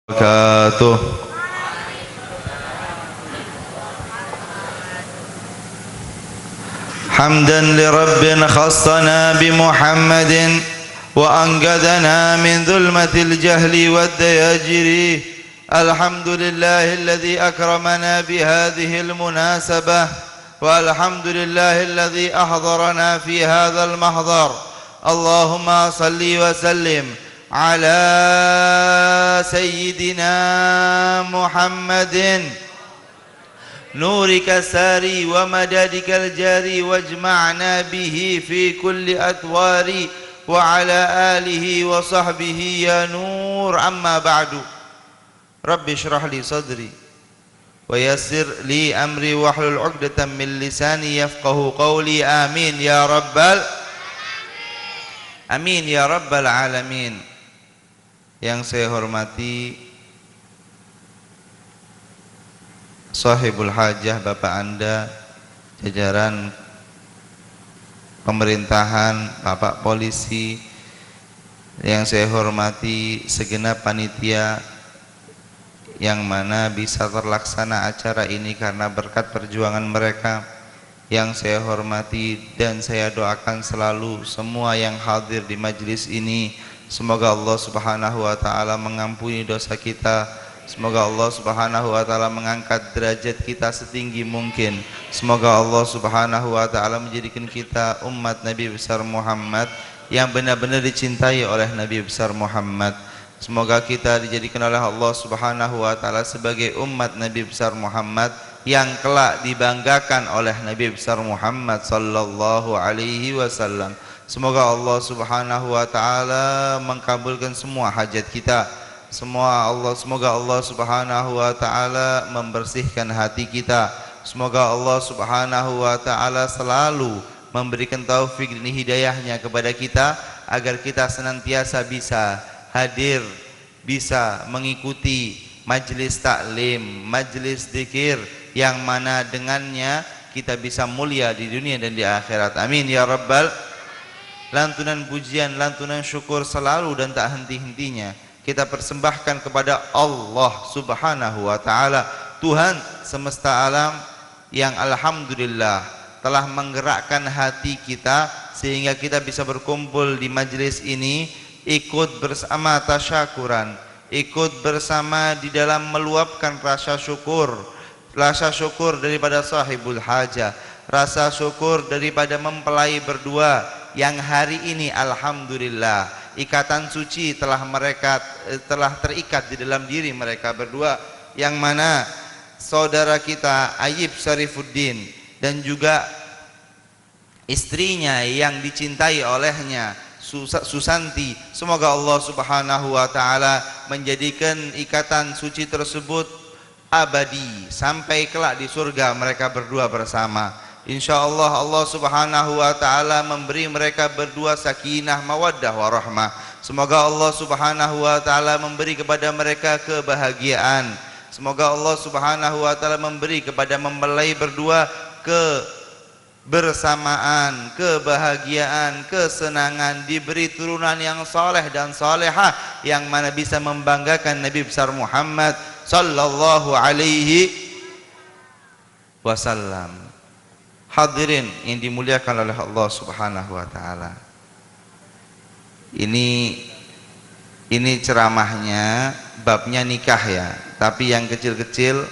وبركاته. حمدا لرب خصنا بمحمد وأنقذنا من ظلمة الجهل والدياجر. الحمد لله الذي أكرمنا بهذه المناسبة، والحمد لله الذي أحضرنا في هذا المحضر. اللهم صل وسلم على سيدنا محمد نورك الساري ومدادك الجاري، واجمعنا به في كل أثوار، وعلى آله وصحبه يا نور. أما بعد، رب اشرح لي صدري ويسر لي أمري واحلل عقدة من لساني يفقه قولي. آمين يا رب العالمين. Yang saya hormati Sahibul Hajah, Bapak Anda, jajaran pemerintahan, Bapak Polisi, yang saya hormati segenap panitia yang mana bisa terlaksana acara ini karena berkat perjuangan mereka. Yang saya hormati dan saya doakan selalu semua yang hadir di majelis ini, semoga Allah Subhanahu wa taala mengampuni dosa kita. Semoga Allah Subhanahu wa taala mengangkat derajat kita setinggi mungkin. Semoga Allah Subhanahu wa taala menjadikan kita umat Nabi besar Muhammad yang benar-benar dicintai oleh Nabi besar Muhammad. Semoga kita dijadikan oleh Allah Subhanahu wa taala sebagai umat Nabi besar Muhammad yang kelak dibanggakan oleh Nabi besar Muhammad sallallahu alaihi wasallam. Semoga Allah Subhanahu wa taala mengkabulkan semua hajat kita. Semoga Allah Subhanahu wa taala membersihkan hati kita. Semoga Allah Subhanahu wa taala selalu memberikan taufik dan hidayahnya kepada kita agar kita senantiasa bisa hadir, bisa mengikuti majelis taklim, majelis zikir yang mana dengannya kita bisa mulia di dunia dan di akhirat. Amin ya rabbal. Lantunan pujian, lantunan syukur selalu dan tak henti-hentinya kita persembahkan kepada Allah Subhanahu wa taala, Tuhan semesta alam yang alhamdulillah telah menggerakkan hati kita sehingga kita bisa berkumpul di majelis ini, ikut bersama tasyakuran, ikut bersama di dalam meluapkan rasa syukur daripada sahibul hajah, rasa syukur daripada mempelai berdua yang hari ini alhamdulillah ikatan suci telah terikat di dalam diri mereka berdua, yang mana saudara kita Ayib Syarifuddin dan juga istrinya yang dicintai olehnya Susanti, semoga Allah Subhanahu wa taala menjadikan ikatan suci tersebut abadi sampai kelak di surga mereka berdua bersama. InsyaAllah Allah Subhanahu wa ta'ala memberi mereka berdua sakinah, mawaddah, warahmah. Semoga Allah Subhanahu wa ta'ala memberi kepada mereka kebahagiaan. Semoga Allah Subhanahu wa ta'ala memberi kepada mempelai berdua kebersamaan, kebahagiaan, kesenangan, diberi turunan yang saleh dan salehah yang mana bisa membanggakan Nabi besar Muhammad sallallahu alaihi wasallam. Hadirin yang dimuliakan oleh Allah Subhanahu wa taala. Ini ceramahnya babnya nikah ya, tapi yang kecil-kecil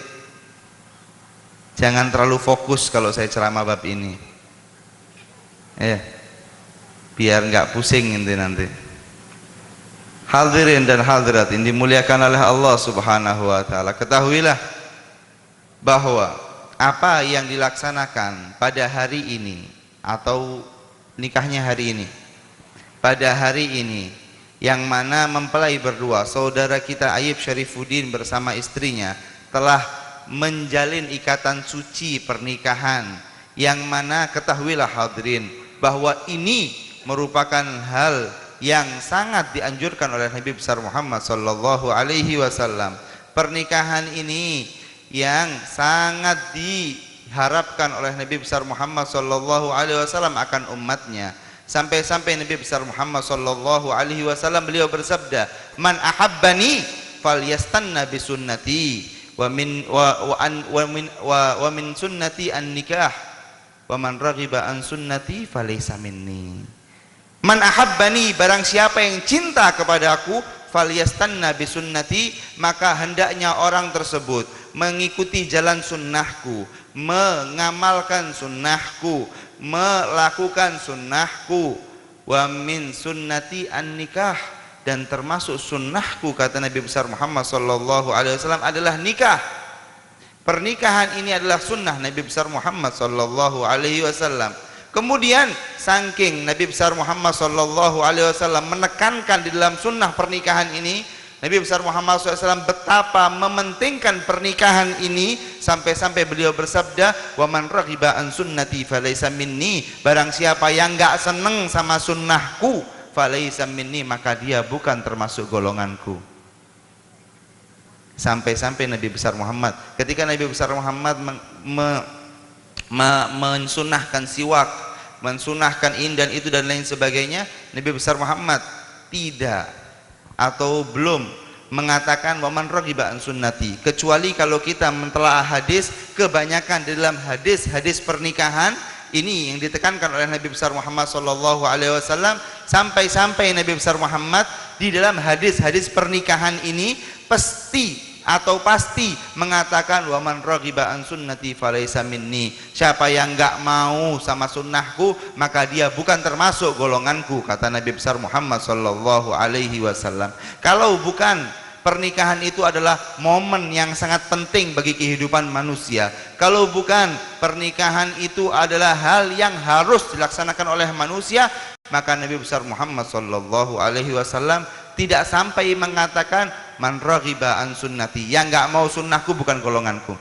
jangan terlalu fokus kalau saya ceramah bab ini. Biar nggak pusing nanti. Hadirin dan hadirat yang dimuliakan oleh Allah Subhanahu wa taala, ketahuilah bahwa apa yang dilaksanakan pada hari ini atau nikahnya hari ini, pada hari ini yang mana mempelai berdua saudara kita Ayib Syarifuddin bersama istrinya telah menjalin ikatan suci pernikahan, yang mana ketahuilah hadirin bahwa ini merupakan hal yang sangat dianjurkan oleh Nabi besar Muhammad sallallahu alaihi wasallam. Pernikahan ini yang sangat diharapkan oleh Nabi besar Muhammad sallallahu alaihi wasallam akan umatnya. Sampai-sampai Nabi besar Muhammad sallallahu alaihi wasallam beliau bersabda, "Man ahabbani falyastanna bi sunnati wa min sunnati an-nikah wa man raghiba an sunnati falaysa minni. Man ahabbani, barang siapa yang cinta kepadaku, falyastanna bi sunnati, maka hendaknya orang tersebut mengikuti jalan sunnahku, mengamalkan sunnahku, melakukan sunnahku. Wa min sunnati an-nikah, dan termasuk sunnahku, kata Nabi besar Muhammad sallallahu alaihi wasallam, adalah nikah. Pernikahan ini adalah sunnah Nabi besar Muhammad sallallahu alaihi wasallam. Kemudian saking Nabi besar Muhammad sallallahu alaihi wasallam menekankan di dalam sunnah pernikahan ini, Nabi besar Muhammad SAW betapa mementingkan pernikahan ini, sampai-sampai beliau bersabda, wa man raghiba an sunnati falaysa minni, barang siapa yang enggak seneng sama sunnahku, falaysa minni, maka dia bukan termasuk golonganku. Sampai-sampai Nabi besar Muhammad, ketika Nabi besar Muhammad mensunahkan siwak, mensunahkan ini dan itu dan lain sebagainya, Nabi besar Muhammad tidak atau belum mengatakan waman raghiba an sunnati, kecuali kalau kita mentelaah hadis, kebanyakan di dalam hadis-hadis pernikahan ini yang ditekankan oleh Nabi besar Muhammad sallallahu alaihi wasallam, sampai-sampai Nabi besar Muhammad di dalam hadis-hadis pernikahan ini pasti mengatakan waman raghiba an sunnati falaysa minni, siapa yang enggak mau sama sunnahku maka dia bukan termasuk golonganku, kata Nabi besar Muhammad sallallahu alaihi wasallam. Kalau bukan pernikahan itu adalah momen yang sangat penting bagi kehidupan manusia, kalau bukan pernikahan itu adalah hal yang harus dilaksanakan oleh manusia, maka Nabi besar Muhammad sallallahu alaihi wasallam tidak sampai mengatakan man raghiba an sunnati, yang enggak mau sunnahku bukan golonganku.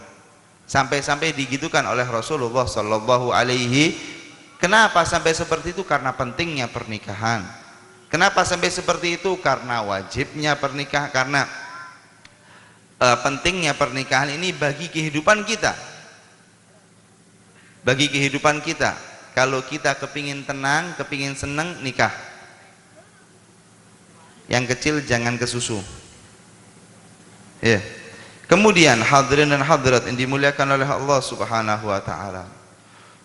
Sampai-sampai digitukan oleh Rasulullah sallallahu alaihi. Kenapa sampai seperti itu? Karena pentingnya pernikahan. Kenapa sampai seperti itu? Karena wajibnya pernikahan, karena pentingnya pernikahan ini bagi kehidupan kita. Bagi kehidupan kita. Kalau kita kepingin tenang, kepingin senang, nikah. Yang kecil jangan ke susu. Ya. Kemudian hadirin dan hadirat yang dimuliakan oleh Allah Subhanahu wa taala.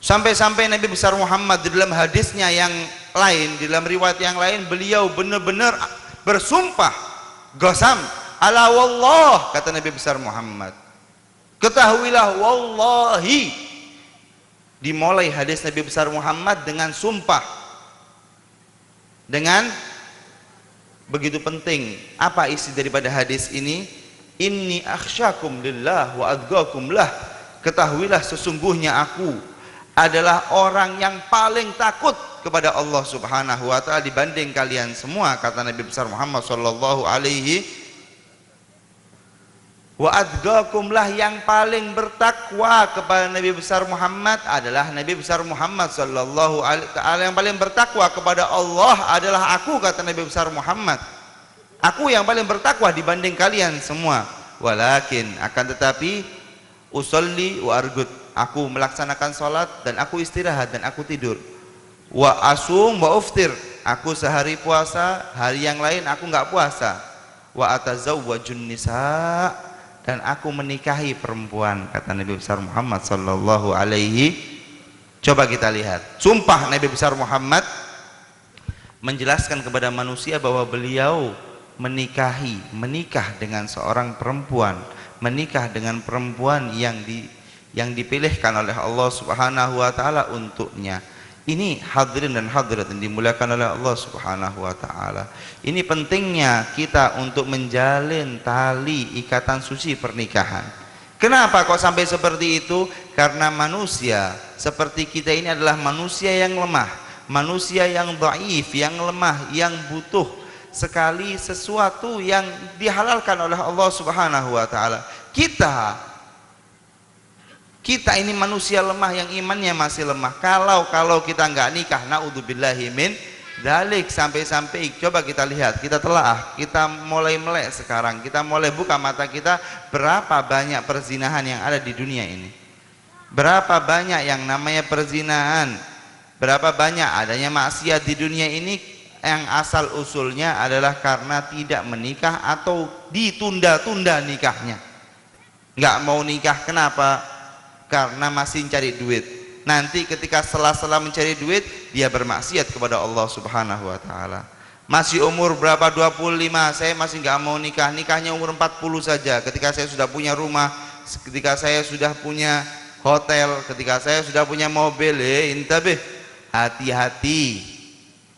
Sampai-sampai Nabi besar Muhammad di dalam hadisnya yang lain, di dalam riwayat yang lain, beliau benar-benar bersumpah, qasam ala wallah, kata Nabi besar Muhammad. Ketahuilah wallahi. Dimulai hadis Nabi besar Muhammad dengan sumpah. Dengan begitu penting. Apa isi daripada hadis ini? Inni akhsyakum lillah wa adghakum lah. Ketahuilah sesungguhnya aku adalah orang yang paling takut kepada Allah Subhanahu wa taala dibanding kalian semua, kata Nabi besar Muhammad sallallahu alaihi. Wa adghakum lah, yang paling bertakwa kepada Nabi besar Muhammad adalah Nabi besar Muhammad sallallahu alaihi wasallam. Yang paling bertakwa kepada Allah adalah aku, kata Nabi besar Muhammad. Aku yang paling bertakwa dibanding kalian semua. Walakin, akan tetapi, usolli wa argud, aku melaksanakan salat dan aku istirahat dan aku tidur. Wa asum wa uftir, aku sehari puasa, hari yang lain aku enggak puasa. Wa atazawwajun nisa, dan aku menikahi perempuan, kata Nabi besar Muhammad sallallahu alaihi. Coba kita lihat sumpah Nabi besar Muhammad menjelaskan kepada manusia bahwa beliau menikah dengan seorang perempuan, menikah dengan perempuan yang dipilihkan oleh Allah Subhanahu wa taala untuknya. Ini hadirin dan hadirat yang dimuliakan oleh Allah Subhanahu wa taala. Ini pentingnya kita untuk menjalin tali ikatan suci pernikahan. Kenapa kok sampai seperti itu? Karena manusia seperti kita ini adalah manusia yang lemah, manusia yang dhaif, yang lemah, yang butuh sekali sesuatu yang dihalalkan oleh Allah Subhanahu wa taala. Kita ini manusia lemah yang imannya masih lemah. Kalau kita nggak nikah, naudzubillahi min dzalik, sampai-sampai coba kita lihat, kita telaah, kita mulai melek sekarang, kita mulai buka mata kita, berapa banyak perzinahan yang ada di dunia ini. Berapa banyak yang namanya perzinahan, berapa banyak adanya maksiat di dunia ini. yang asal usulnya adalah karena tidak menikah atau ditunda-tunda nikahnya. Nggak mau nikah, kenapa? Karena masih cari duit. Nanti ketika sela-sela mencari duit, dia bermaksiat kepada Allah Subhanahu wa taala. Masih umur berapa? 25, saya masih nggak mau nikah. Nikahnya umur 40 saja. Ketika saya sudah punya rumah, ketika saya sudah punya hotel, ketika saya sudah punya mobil, intabih, hati-hati.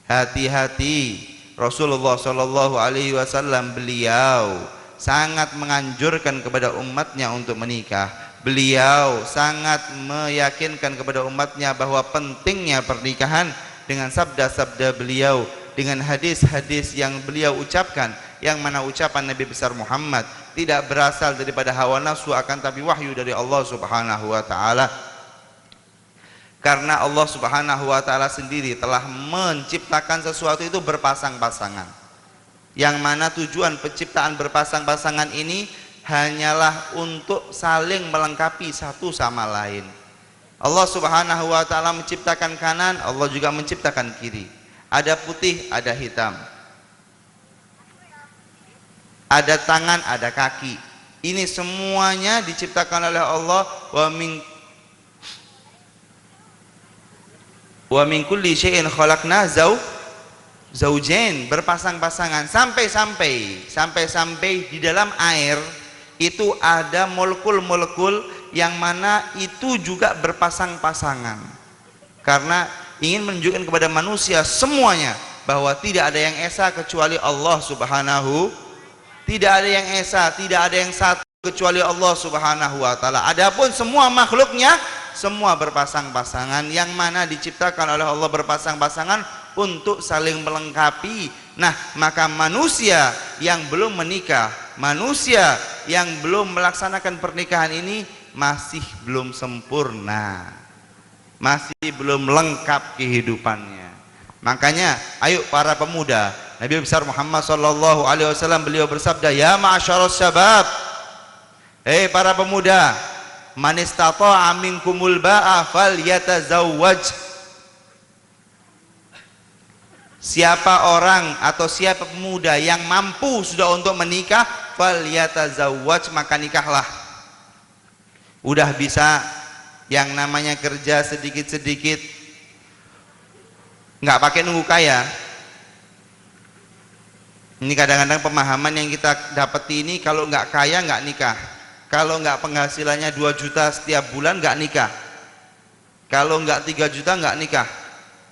Hati-hati. Rasulullah Shallallahu Alaihi Wasallam beliau sangat menganjurkan kepada umatnya untuk menikah. Beliau sangat meyakinkan kepada umatnya bahwa pentingnya pernikahan dengan sabda-sabda beliau, dengan hadis-hadis yang beliau ucapkan, yang mana ucapan Nabi besar Muhammad tidak berasal daripada hawa nafsu, akan tapi wahyu dari Allah Subhanahu wa taala. Karena Allah Subhanahu wa taala sendiri telah menciptakan sesuatu itu berpasang-pasangan, yang mana tujuan penciptaan berpasang-pasangan ini hanyalah untuk saling melengkapi satu sama lain. Allah Subhanahu wa taala menciptakan kanan, Allah juga menciptakan kiri. Ada putih, ada hitam. Ada tangan, ada kaki. Ini semuanya diciptakan oleh Allah. Wa min kulli syai'in khalaqna zaujain, berpasang-pasangan, sampai di dalam air itu ada molekul-molekul yang mana itu juga berpasang-pasangan, karena ingin menunjukkan kepada manusia semuanya bahwa tidak ada yang esa kecuali Allah Subhanahu, tidak ada yang esa, tidak ada yang satu kecuali Allah Subhanahu wa taala. Adapun semua makhluknya semua berpasang-pasangan, yang mana diciptakan oleh Allah berpasang-pasangan untuk saling melengkapi. Nah, maka manusia yang belum menikah, manusia yang belum melaksanakan pernikahan ini masih belum sempurna, masih belum lengkap kehidupannya. Makanya ayo para pemuda, Nabi besar Muhammad sallallahu alaihi wasallam beliau bersabda, ya ma'asyaras syabab, hei para pemuda, man istata'a minkumul ba'a falyatazawwaj. Siapa orang atau siapa pemuda yang mampu sudah untuk menikah, falyatazawwaj, maka nikahlah. Udah bisa yang namanya kerja sedikit-sedikit, nggak pakai nunggu kaya. Ini kadang-kadang pemahaman yang kita dapat ini, kalau nggak kaya nggak nikah, kalau nggak penghasilannya 2 juta setiap bulan nggak nikah, kalau nggak 3 juta nggak nikah,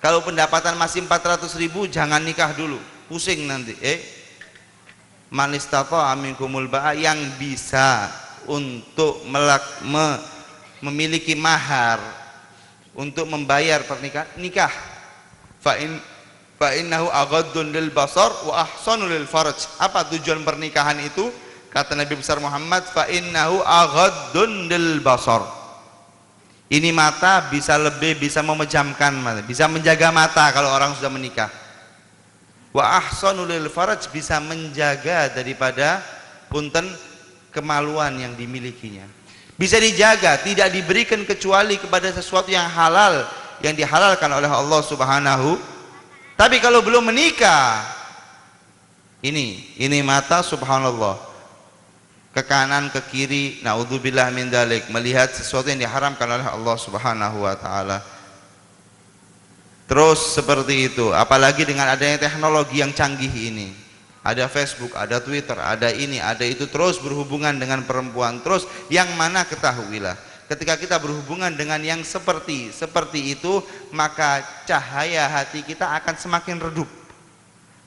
kalau pendapatan masih 400.000 jangan nikah dulu, pusing nanti. Man istata'a minkumul ba'a, yang bisa untuk memiliki mahar untuk membayar pernikahan, nikah. Fa innahu aghaddun lil basar wa ahsanu lil farj. Apa tujuan pernikahan itu? Kata Nabi besar Muhammad, fa innahu aghaddun lil basar. Ini mata bisa memejamkan mata, bisa menjaga mata kalau orang sudah menikah. Wa ahsanu lil farj, bisa menjaga daripada punten kemaluan yang dimilikinya. Bisa dijaga, tidak diberikan kecuali kepada sesuatu yang halal, yang dihalalkan oleh Allah Subhanahu. Tapi kalau belum menikah, ini mata subhanallah, ke kanan ke kiri, naudzubillah min dzalik, melihat sesuatu yang diharamkan oleh Allah Subhanahu wa taala. Terus seperti itu, apalagi dengan adanya teknologi yang canggih ini. Ada Facebook, ada Twitter, ada ini, ada itu, terus berhubungan dengan perempuan. Terus yang mana ketahuilah, ketika kita berhubungan dengan yang seperti itu, maka cahaya hati kita akan semakin redup.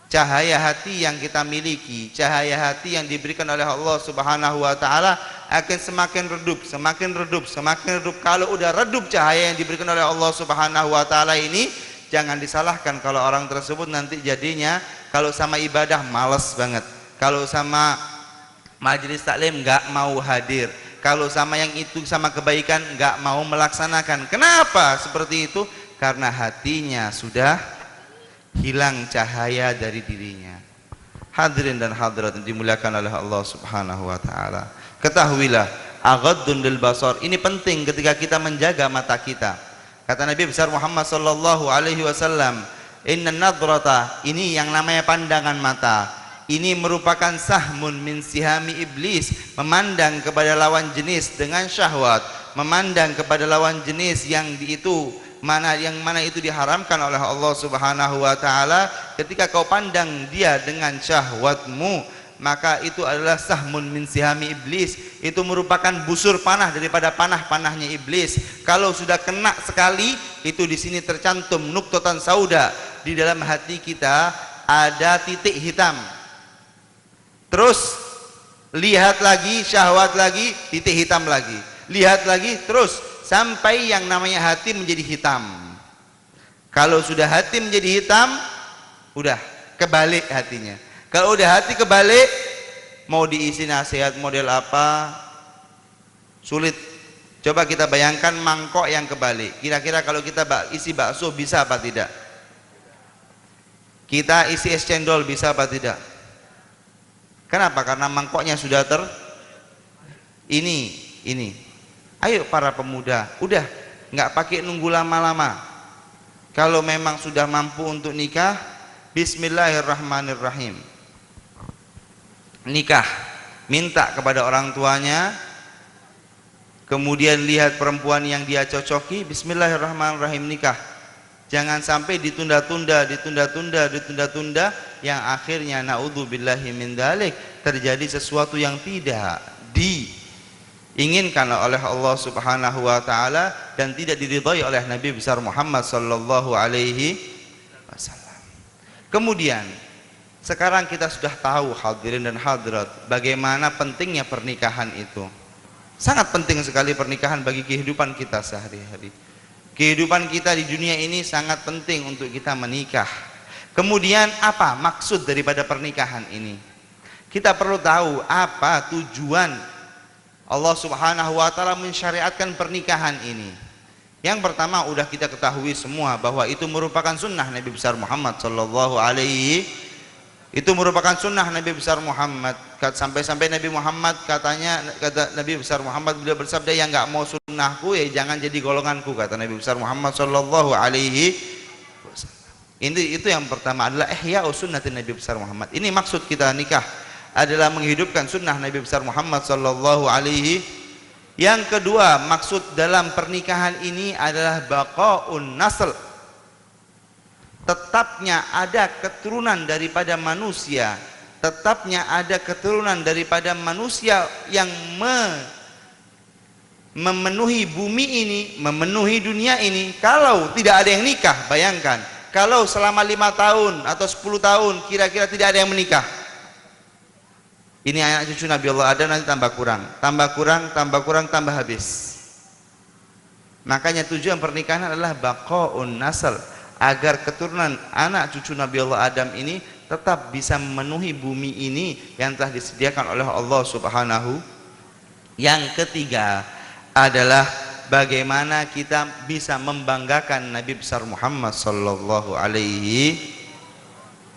Cahaya hati yang kita miliki, cahaya hati yang diberikan oleh Allah Subhanahu wa taala akan semakin redup, semakin redup, semakin redup. Kalau udah redup cahaya yang diberikan oleh Allah Subhanahu wa taala ini, jangan disalahkan kalau orang tersebut nanti jadinya kalau sama ibadah males banget, kalau sama majelis taklim nggak mau hadir, kalau sama yang itu, sama kebaikan nggak mau melaksanakan. Kenapa seperti itu? Karena hatinya sudah hilang cahaya dari dirinya. Hadirin dan hadirat yang dimuliakan oleh Allah Subhanahu wa taala, ketahuilah aghaddun lil basar, ini penting ketika kita menjaga mata kita. Kata Nabi besar Muhammad sallallahu alaihi wasallam, Inna nadrata, ini yang namanya pandangan mata, ini merupakan sahmun min sihami iblis, memandang kepada lawan jenis dengan syahwat, memandang kepada lawan jenis yang mana itu diharamkan oleh Allah Subhanahu wa taala. Ketika kau pandang dia dengan syahwatmu, maka itu adalah sahmun min sihami iblis, itu merupakan busur panah daripada panah-panahnya iblis. Kalau sudah kena sekali, itu di sini tercantum nuqtatan sauda, di dalam hati kita ada titik hitam. Terus lihat lagi, syahwat lagi, titik hitam lagi, lihat lagi, terus sampai yang namanya hati menjadi hitam. Kalau sudah hati menjadi hitam, udah kebalik hatinya. Kalau udah hati kebalik, mau diisi nasihat model apa, sulit. Coba kita bayangkan mangkok yang kebalik. Kira-kira kalau kita isi bakso bisa apa tidak? Kita isi es cendol bisa apa tidak? Kenapa? Karena mangkoknya sudah ini. Ayo para pemuda, udah nggak pakai nunggu lama-lama. Kalau memang sudah mampu untuk nikah, bismillahirrahmanirrahim. Nikah, minta kepada orang tuanya, kemudian lihat perempuan yang dia cocoki, bismillahirrahmanirrahim, nikah. Jangan sampai ditunda-tunda, yang akhirnya naudzubillahi min dzalik, terjadi sesuatu yang tidak diinginkan oleh Allah Subhanahu wa taala dan tidak diridhai oleh Nabi besar Muhammad sallallahu alaihi wasallam. Kemudian sekarang kita sudah tahu hadirin dan hadirat bagaimana pentingnya pernikahan itu. Sangat penting sekali pernikahan bagi kehidupan kita sehari-hari. Kehidupan kita di dunia ini sangat penting untuk kita menikah. Kemudian apa maksud daripada pernikahan ini? Kita perlu tahu apa tujuan Allah Subhanahu wa taala mensyariatkan pernikahan ini. Yang pertama udah kita ketahui semua bahwa itu merupakan sunnah Nabi besar Muhammad sallallahu alaihi, itu merupakan sunnah Nabi besar Muhammad. Sampai-sampai Nabi Muhammad kata Nabi besar Muhammad, beliau bersabda, yang nggak mau sunnahku ya jangan jadi golonganku, kata Nabi besar Muhammad sallallahu alaihi wasallam. Itu yang pertama adalah ihya sunnatin Nabi besar Muhammad. Ini maksud kita nikah adalah menghidupkan sunnah Nabi besar Muhammad sallallahu alaihi. Yang kedua, maksud dalam pernikahan ini adalah baqaun nasl, tetapnya ada keturunan daripada manusia, tetapnya ada keturunan daripada manusia yang memenuhi bumi ini, memenuhi dunia ini. Kalau tidak ada yang nikah, bayangkan kalau selama 5 tahun atau 10 tahun kira-kira tidak ada yang menikah, ini anak cucu Nabi Allah Adam nanti tambah kurang, tambah habis. Makanya tujuan pernikahan adalah baqaun nasl, agar keturunan anak cucu Nabi Allah Adam ini tetap bisa memenuhi bumi ini yang telah disediakan oleh Allah Subhanahu. Yang ketiga adalah bagaimana kita bisa membanggakan Nabi besar Muhammad sallallahu alaihi.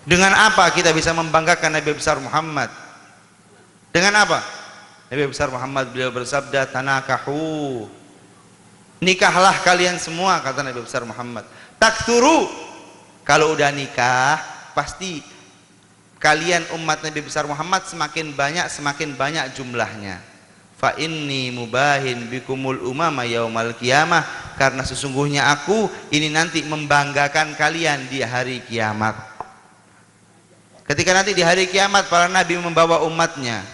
Dengan apa kita bisa membanggakan Nabi besar Muhammad? Dengan apa? Nabi besar Muhammad beliau bersabda, tanakahu, nikahlah kalian semua, kata Nabi besar Muhammad. Takturu, kalau udah nikah pasti kalian umat Nabi besar Muhammad semakin banyak jumlahnya. Fa inni mubahin bikumul umama yaumal qiyamah, karena sesungguhnya aku ini nanti membanggakan kalian di hari kiamat. Ketika nanti di hari kiamat para nabi membawa umatnya,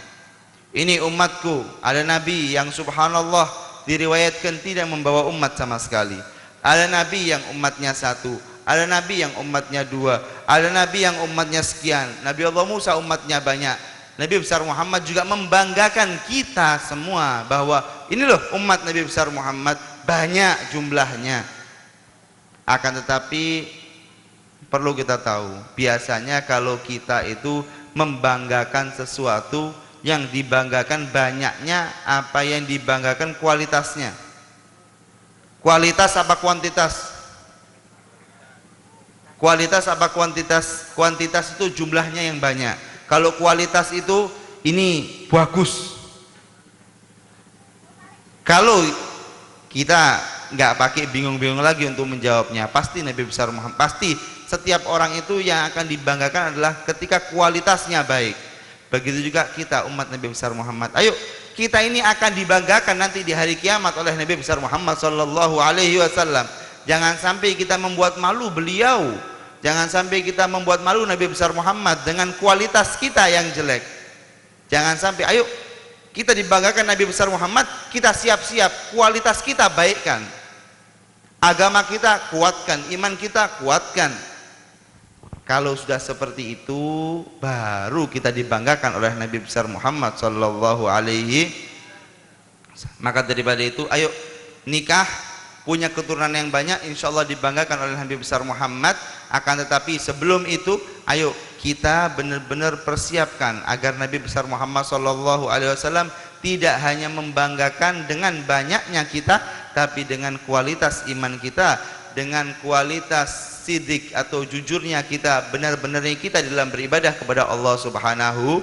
ini umatku, ada nabi yang subhanallah diriwayatkan tidak membawa umat sama sekali. Ada nabi yang umatnya 1, ada nabi yang umatnya 2, ada nabi yang umatnya sekian. Nabi Allah Musa umatnya banyak. Nabi besar Muhammad juga membanggakan kita semua bahwa ini loh umat Nabi besar Muhammad, banyak jumlahnya. Akan tetapi perlu kita tahu, biasanya kalau kita itu membanggakan sesuatu, yang dibanggakan banyaknya, apa yang dibanggakan kualitasnya. Kualitas apa kuantitas? Kualitas apa kuantitas? Kuantitas itu jumlahnya yang banyak. Kalau kualitas itu ini bagus. Kalau kita nggak pakai bingung-bingung lagi untuk menjawabnya. Pasti Nabi besar Muhammad, pasti setiap orang itu yang akan dibanggakan adalah ketika kualitasnya baik. Begitu juga kita umat Nabi besar Muhammad. Ayo, kita ini akan dibanggakan nanti di hari kiamat oleh Nabi besar Muhammad sallallahu alaihi wasallam. Jangan sampai kita membuat malu beliau. Jangan sampai kita membuat malu Nabi besar Muhammad dengan kualitas kita yang jelek. Jangan sampai, ayo kita dibanggakan Nabi besar Muhammad, kita siap-siap kualitas kita baikkan, agama kita kuatkan, iman kita kuatkan. Kalau sudah seperti itu baru kita dibanggakan oleh Nabi besar Muhammad sallallahu alaihi. Maka daripada itu ayo nikah, punya keturunan yang banyak, insya Allah dibanggakan oleh Nabi besar Muhammad. Akan tetapi sebelum itu ayo kita benar-benar persiapkan agar Nabi besar Muhammad sallallahu alaihi wasallam tidak hanya membanggakan dengan banyaknya kita, tapi dengan kualitas iman kita, dengan kualitas sidik atau jujurnya kita, benar-benarnya kita dalam beribadah kepada Allah Subhanahu.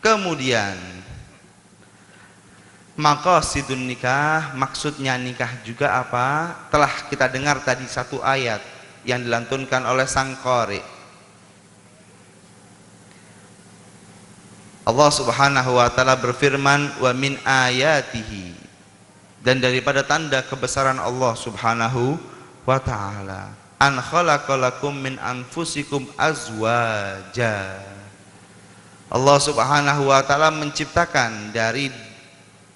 Kemudian maqasidun nikah, maksudnya nikah juga apa? Telah kita dengar tadi satu ayat yang dilantunkan oleh sang qari. Allah Subhanahu wa taala berfirman, wa min ayatihi, dan daripada tanda kebesaran Allah Subhanahu wa taala, an khalaqalakum min anfusikum azwaja. Allah Subhanahu wa taala menciptakan dari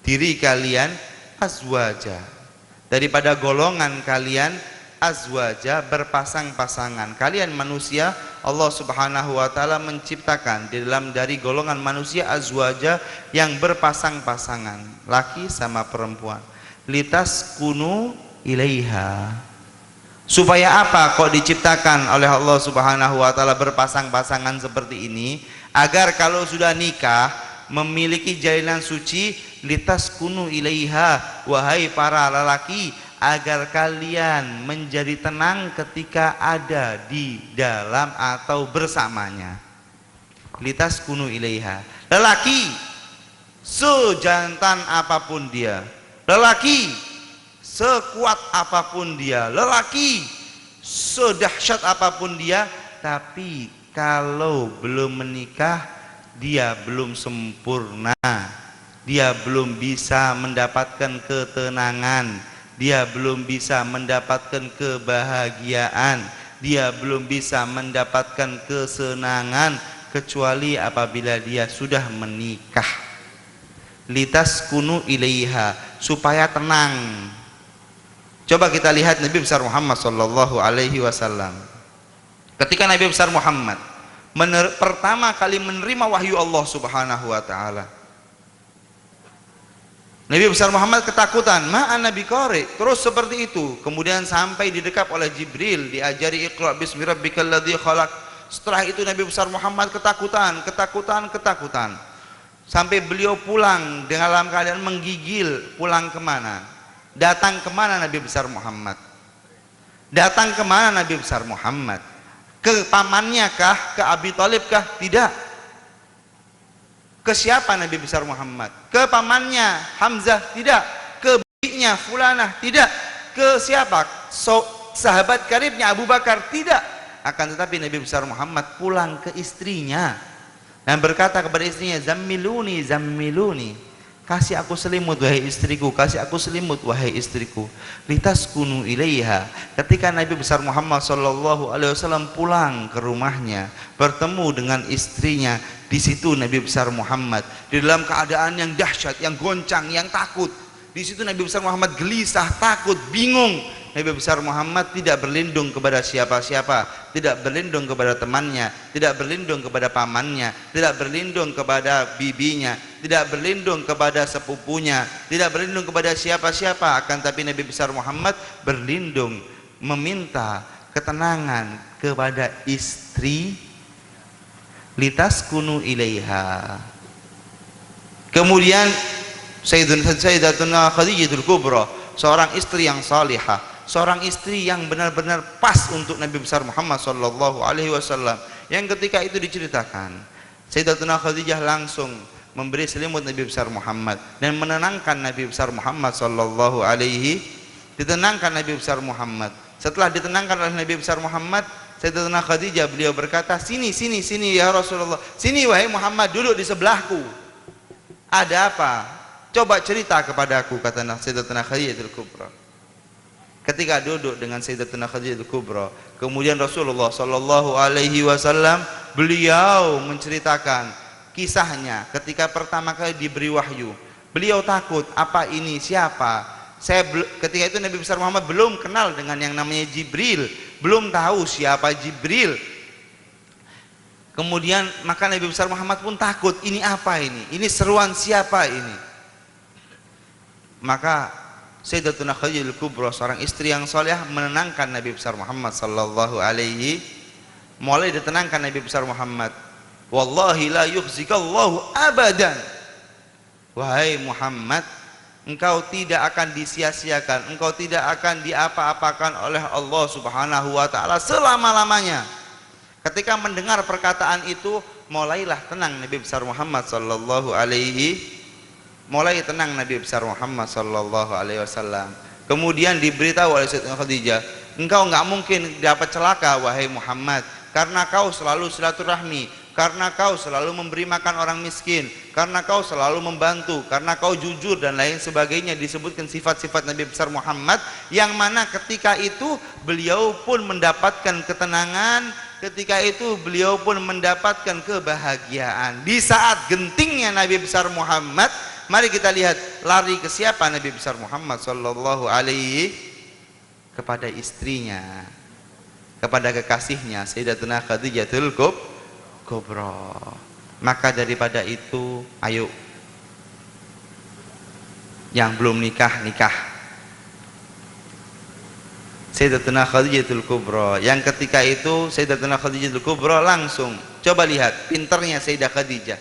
diri kalian azwaja, daripada golongan kalian azwaja, berpasang-pasangan. Kalian manusia, Allah Subhanahu wa taala menciptakan di dalam dari golongan manusia azwaja yang berpasang-pasangan, laki sama perempuan. Litas kunu ilaiha. Supaya apa kok diciptakan oleh Allah Subhanahu wa taala berpasang-pasangan seperti ini? Agar kalau sudah nikah memiliki jalinan suci, litas kunu ilaiha, wahai para lelaki, agar kalian menjadi tenang ketika ada di dalam atau bersamanya. Litas kunu ilaiha. Lelaki sejantan apapun dia, lelaki sekuat apapun dia, lelaki sedahsyat apapun dia, tapi kalau belum menikah dia belum sempurna, dia belum bisa mendapatkan ketenangan, dia belum bisa mendapatkan kebahagiaan, dia belum bisa mendapatkan kesenangan kecuali apabila dia sudah menikah. Litas kunu ilaiha, supaya tenang. Coba kita lihat Nabi besar Muhammad sallallahu alaihi wasallam. Ketika Nabi besar Muhammad pertama kali menerima wahyu Allah Subhanahu wa taala, Nabi besar Muhammad ketakutan, ma'an Nabi qari, terus seperti itu. Kemudian sampai didekap oleh Jibril, diajari iqra bismi rabbikal ladzi khalaq. Setelah itu Nabi besar Muhammad ketakutan. Sampai beliau pulang dalam keadaan menggigil. Pulang kemana? Datang kemana Nabi besar Muhammad? Datang kemana Nabi besar Muhammad? Ke pamannya kah? Ke Abi Thalib kah? Tidak. Ke siapa Nabi besar Muhammad? Ke pamannya Hamzah? Tidak. Ke bibinya Fulanah? Tidak. Ke siapa? Sahabat karibnya Abu Bakar? Tidak. Akan tetapi Nabi besar Muhammad pulang ke istrinya dan berkata kepada istrinya, zammiluni, zammiluni, kasih aku selimut wahai istriku, kasih aku selimut wahai istriku. Litaskunu ilaiha. Ketika Nabi besar Muhammad sallallahu alaihi wasallam pulang ke rumahnya, bertemu dengan istrinya, di situ Nabi besar Muhammad di dalam keadaan yang dahsyat, yang goncang, yang takut. Di situ Nabi besar Muhammad gelisah, takut, bingung. Nabi besar Muhammad tidak berlindung kepada siapa-siapa, tidak berlindung kepada temannya, tidak berlindung kepada pamannya, tidak berlindung kepada bibinya, tidak berlindung kepada sepupunya, tidak berlindung kepada siapa-siapa. Akan tapi Nabi besar Muhammad berlindung, meminta ketenangan kepada istri. Litaskunu ilaiha. Kemudian Sayyidatuna Khadijatul Kubra, seorang istri yang salihah, seorang istri yang benar-benar pas untuk Nabi besar Muhammad sallallahu alaihi wasallam, yang ketika itu diceritakan Sayyidatuna Khadijah langsung memberi selimut Nabi besar Muhammad dan menenangkan Nabi besar Muhammad sallallahu alaihi, ditenangkan Nabi besar Muhammad. Setelah ditenangkan oleh Nabi besar Muhammad, Sayyidatuna Khadijah, beliau berkata, sini ya Rasulullah, sini wahai Muhammad, duduk di sebelahku. Ada apa? Coba cerita kepadaku, kata Sayyidatuna Khadijah Kubra. Ketika duduk dengan Sayyidatuna Khadijah Kubra, kemudian Rasulullah sallallahu alaihi wasallam beliau menceritakan kisahnya ketika pertama kali diberi wahyu. Beliau takut, apa ini, siapa? Ketika itu Nabi besar Muhammad belum kenal dengan yang namanya Jibril, belum tahu siapa Jibril. Kemudian maka Nabi besar Muhammad pun takut, ini apa ini? Ini seruan siapa ini? Maka Sayyidatuna Khadijah Kubra, seorang istri yang soleh, menenangkan Nabi besar Muhammad sallallahu alaihi. Mulai ditenangkan Nabi besar Muhammad, wallahi la yukhzikallahu abadan. Wahai Muhammad, engkau tidak akan disia-siakan, engkau tidak akan diapa-apakan oleh Allah Subhanahu wa taala selama-lamanya. Ketika mendengar perkataan itu, mulailah tenang Nabi besar Muhammad sallallahu alaihi, mulai tenang Nabi besar Muhammad sallallahu alaihi wasallam. Kemudian diberitahu oleh Sayyidatuna Khadijah, engkau enggak mungkin dapat celaka wahai Muhammad, karena kau selalu silaturahmi, karena kau selalu memberi makan orang miskin, karena kau selalu membantu, karena kau jujur dan lain sebagainya. Disebutkan sifat-sifat Nabi besar Muhammad yang mana ketika itu beliau pun mendapatkan ketenangan, ketika itu beliau pun mendapatkan kebahagiaan. Di saat gentingnya Nabi besar Muhammad, mari kita lihat lari ke siapa Nabi besar Muhammad sallallahu alaihi, kepada istrinya, kepada kekasihnya Sayyidatuna Khadijatul Kubra. Maka daripada itu, ayo yang belum nikah, nikah. Sayyidatuna Khadijatul Kubra, yang ketika itu Sayyidatuna Khadijatul Kubra langsung, coba lihat pinternya Sayyidah Khadijah,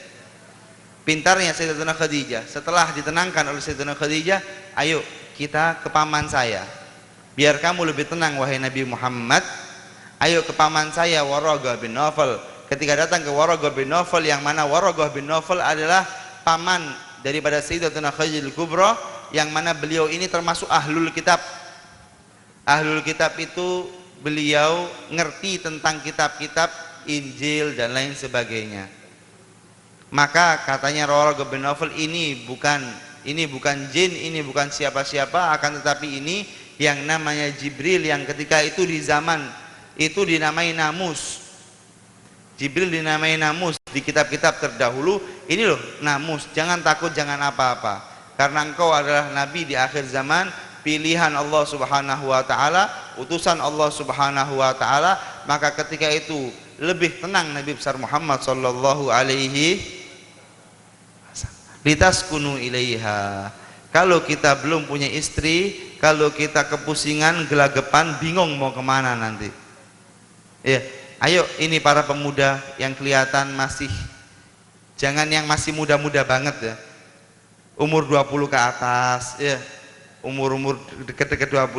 pintarnya Sayyidatuna Khadijah. Setelah ditenangkan oleh Sayyidatuna Khadijah, ayo kita ke paman saya, biar kamu lebih tenang wahai Nabi Muhammad. Ayo ke paman saya Waraqah bin Nawfal. Ketika datang ke Waraqah bin Nawfal, yang mana Waraqah bin Nawfal adalah paman daripada Sayyidatuna Khadijah Kubra, yang mana beliau ini termasuk ahlul kitab. Ahlul kitab itu beliau ngerti tentang kitab-kitab Injil dan lain sebagainya. Maka katanya Waraqah bin Nawfal, ini bukan jin, ini bukan siapa-siapa, akan tetapi ini yang namanya Jibril, yang ketika itu di zaman itu dinamai Namus. Jibril dinamai Namus di kitab-kitab terdahulu. Ini loh Namus, jangan takut, jangan apa-apa, karena engkau adalah nabi di akhir zaman, pilihan Allah Subhanahu wa taala, utusan Allah Subhanahu wa taala. Maka ketika itu lebih tenang Nabi besar Muhammad sallallahu alaihi, litaskunu ilaiha. Kalau kita belum punya istri, kalau kita kepusingan, gelagapan, bingung mau kemana nanti, ya, ayo ini para pemuda yang kelihatan masih, jangan yang masih muda-muda banget ya, umur 20 ke atas ya, umur-umur deket-deket 25,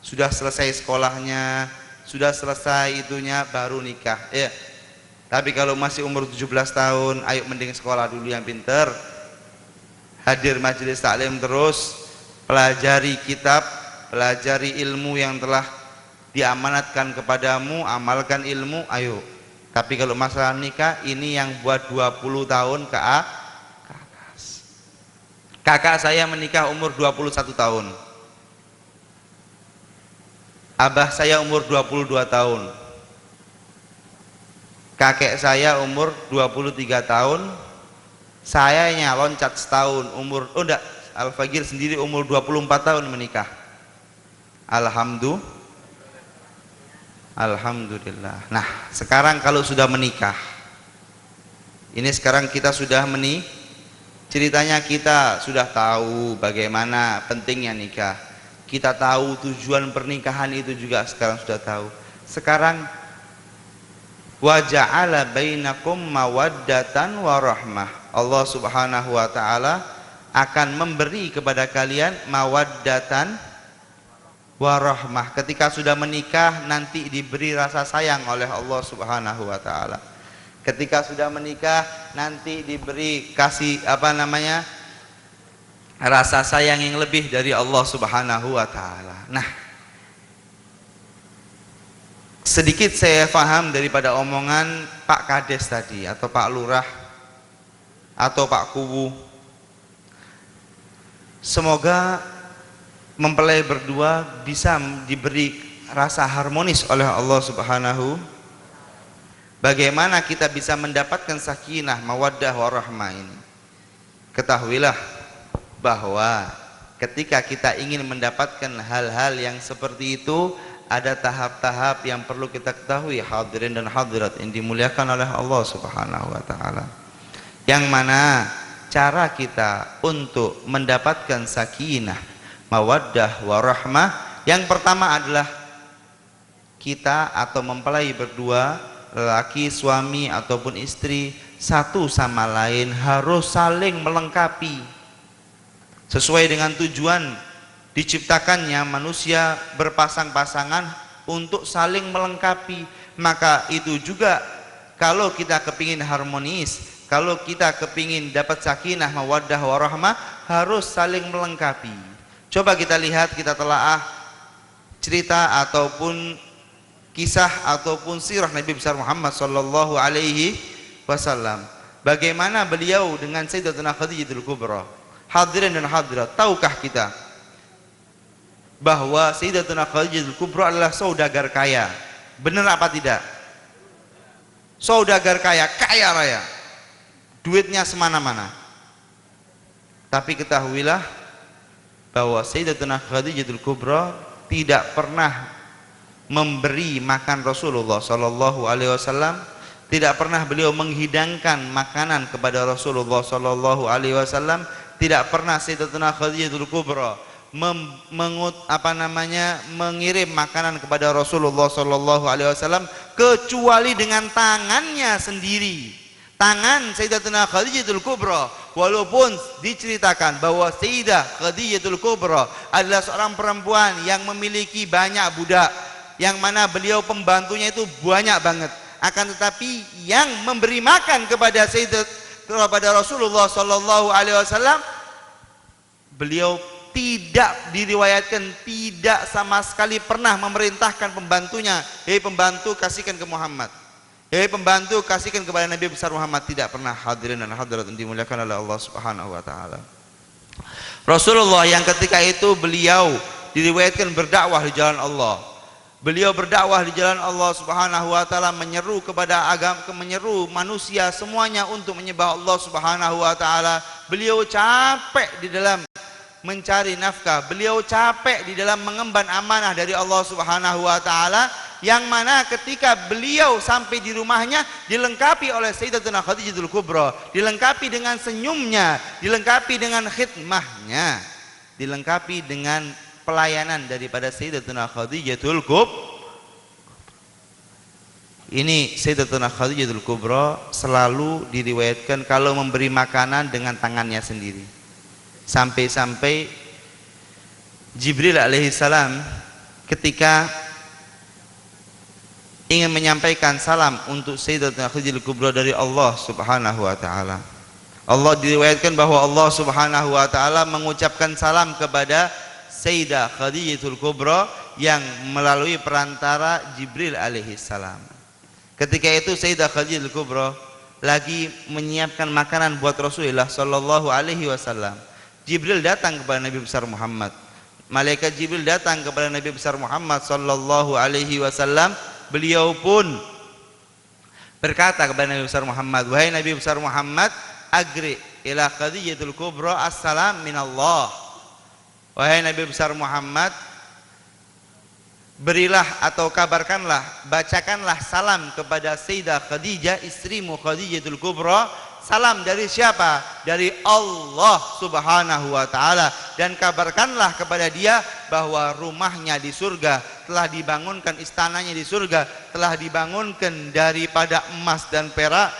sudah selesai sekolahnya, sudah selesai itunya, baru nikah ya. Tapi kalau masih umur 17 tahun, ayo mending sekolah dulu yang pinter, hadir majelis taklim terus, pelajari kitab, pelajari ilmu yang telah diamanatkan kepadamu, amalkan ilmu, ayo. Tapi kalau masalah nikah, ini yang buat 20 tahun ke atas. Kakak saya menikah umur 21 tahun, abah saya umur 22 tahun, kakek saya umur 23 tahun, sayanya loncat setahun, umur, oh enggak, Al-Fagir sendiri umur 24 tahun menikah. Alhamdulillah. Nah, sekarang kalau sudah menikah, ini sekarang kita sudah ceritanya kita sudah tahu bagaimana pentingnya nikah, kita tahu tujuan pernikahan itu juga sekarang sudah tahu. Sekarang wa ja'ala bainakum mawaddatan wa rahmah. Allah Subhanahu wa taala akan memberi kepada kalian mawaddatan wa rahmah. Ketika sudah menikah nanti diberi rasa sayang oleh Allah Subhanahu wa taala. Ketika sudah menikah nanti diberi kasih rasa sayang yang lebih dari Allah Subhanahu wa taala. Nah, sedikit saya paham daripada omongan Pak Kades tadi atau Pak Lurah atau Pak Kuwu. Semoga mempelai berdua bisa diberi rasa harmonis oleh Allah Subhanahu. Bagaimana kita bisa mendapatkan sakinah, mawaddah, warahmah ini? Ketahuilah bahwa ketika kita ingin mendapatkan hal-hal yang seperti itu, ada tahap-tahap yang perlu kita ketahui, hadirin dan hadirat yang dimuliakan oleh Allah Subhanahu wa taala. Yang mana cara kita untuk mendapatkan sakinah, mawaddah, warahmah, yang pertama adalah kita atau mempelai berdua, lelaki, suami ataupun istri, satu sama lain harus saling melengkapi sesuai dengan tujuan diciptakannya manusia berpasang-pasangan untuk saling melengkapi. Maka itu juga kalau kita kepingin harmonis, kalau kita kepingin dapat sakinah, mawaddah, warahmah, harus saling melengkapi. Coba kita lihat, kita telaah cerita ataupun kisah ataupun sirah Nabi besar Muhammad sallallahu alaihi wasallam. Bagaimana beliau dengan Sayyidatuna Khadijatul Kubra. Hadirin dan hadirat, tahukah kita bahwa Sayyidatuna Khadijatul Kubra adalah saudagar kaya? Benar apa tidak? Saudagar kaya, kaya raya, duitnya semana-mana. Tapi ketahuilah bahwa Sayyidatuna Khadijatul Kubra tidak pernah memberi makan Rasulullah sallallahu alaihi wasallam, tidak pernah beliau menghidangkan makanan kepada Rasulullah sallallahu alaihi wasallam, tidak pernah Sayyidatuna Khadijatul Kubra mengirim makanan kepada Rasulullah sallallahu alaihi wasallam kecuali dengan tangannya sendiri. Tangan Sayyidatuna Khadijatul Kubra, walaupun diceritakan bahwa Sayyidah Khadijatul Kubra adalah seorang perempuan yang memiliki banyak budak, yang mana beliau pembantunya itu banyak banget, akan tetapi yang memberi makan kepada Rasulullah sallallahu alaihi wasallam, beliau tidak diriwayatkan, tidak sama sekali pernah memerintahkan pembantunya, hei pembantu kasihkan ke Muhammad, hei pembantu kasihkan kepada Nabi besar Muhammad. Tidak pernah. Hadirin dan hadirat yang dimuliakan oleh Allah Subhanahu wa taala. Rasulullah yang ketika itu beliau diriwayatkan berdakwah di jalan Allah. Beliau berdakwah di jalan Allah Subhanahu wa taala, menyeru kepada agama, menyeru manusia semuanya untuk menyembah Allah Subhanahu wa taala. Beliau capek di dalam mencari nafkah, beliau capek di dalam mengemban amanah dari Allah Subhanahu wa taala, yang mana ketika beliau sampai di rumahnya dilengkapi oleh Sayyidatuna Khadijatul Kubra, dilengkapi dengan senyumnya, dilengkapi dengan khidmahnya, dilengkapi dengan pelayanan daripada Sayyidatuna Khadijatul Kubra. Ini Sayyidatuna Khadijatul Kubra selalu diriwayatkan kalau memberi makanan dengan tangannya sendiri. Sampai-sampai Jibril alaihissalam ketika ingin menyampaikan salam untuk Sayyidatuna Khadijatul Kubra dari Allah Subhanahu wa taala. Allah diriwayatkan bahwa Allah Subhanahu wa taala mengucapkan salam kepada Sayyidah Khadijatul Kubra yang melalui perantara Jibril alaihissalam. Ketika itu Sayyidah Khadijatul Kubra lagi menyiapkan makanan buat Rasulullah sallallahu alaihi wasallam. Jibril datang kepada Nabi besar Muhammad. Malaikat Jibril datang kepada Nabi besar Muhammad sallallahu alaihi wasallam. Beliau pun berkata kepada Nabi besar Muhammad, wahai Nabi besar Muhammad, agri ila Khadijatul Kubra assalam minallah. Wahai Nabi besar Muhammad, berilah atau kabarkanlah, bacakanlah salam kepada Sayyidah Khadijah, istrimu Khadijatul Kubra. Salam dari siapa? Dari Allah Subhanahu wa taala, dan kabarkanlah kepada dia bahwa rumahnya di surga telah dibangunkan, istananya di surga telah dibangunkan daripada emas dan perak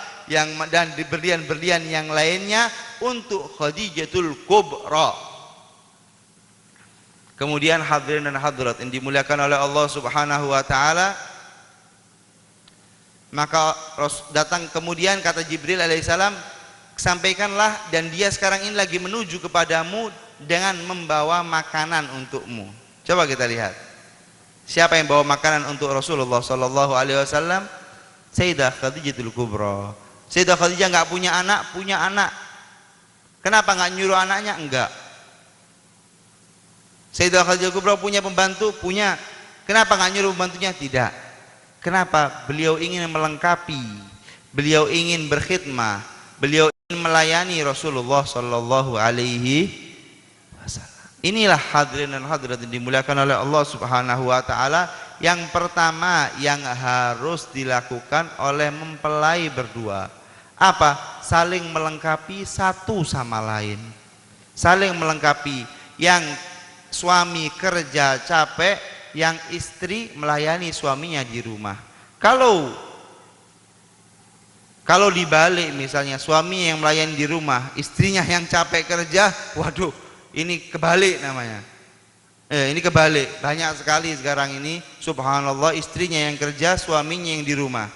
dan berlian-berlian yang lainnya untuk Khadijatul Kubra. Kemudian hadirin dan hadirat yang dimuliakan oleh Allah Subhanahu wa taala, Maka datang kemudian kata Jibril alaihissalam, sampaikanlah dan dia sekarang ini lagi menuju kepadamu dengan membawa makanan untukmu. Coba kita lihat. Siapa yang bawa makanan untuk Rasulullah sallallahu alaihi wasallam? Sayyidah Khadijatul Kubra. Sayyidah Khadijah enggak punya anak, punya anak. Kenapa enggak nyuruh anaknya? Enggak. Sayyidah Khadijah Kubra punya pembantu, punya. Kenapa enggak nyuruh pembantunya? Tidak. Kenapa? Beliau ingin melengkapi, beliau ingin berkhidmah, beliau ingin melayani Rasulullah sallallahu alaihi wasallam. Inilah hadirin dan hadirat yang dimuliakan oleh Allah Subhanahu wa taala, yang pertama yang harus dilakukan oleh mempelai berdua. Apa? Saling melengkapi satu sama lain. Saling melengkapi. Yang suami kerja capek, yang istri melayani suaminya di rumah. Kalau dibalik, misalnya suami yang melayani di rumah, istrinya yang capek kerja, waduh, ini kebalik namanya. Ini kebalik. Banyak sekali sekarang ini, subhanallah, istrinya yang kerja, suaminya yang di rumah.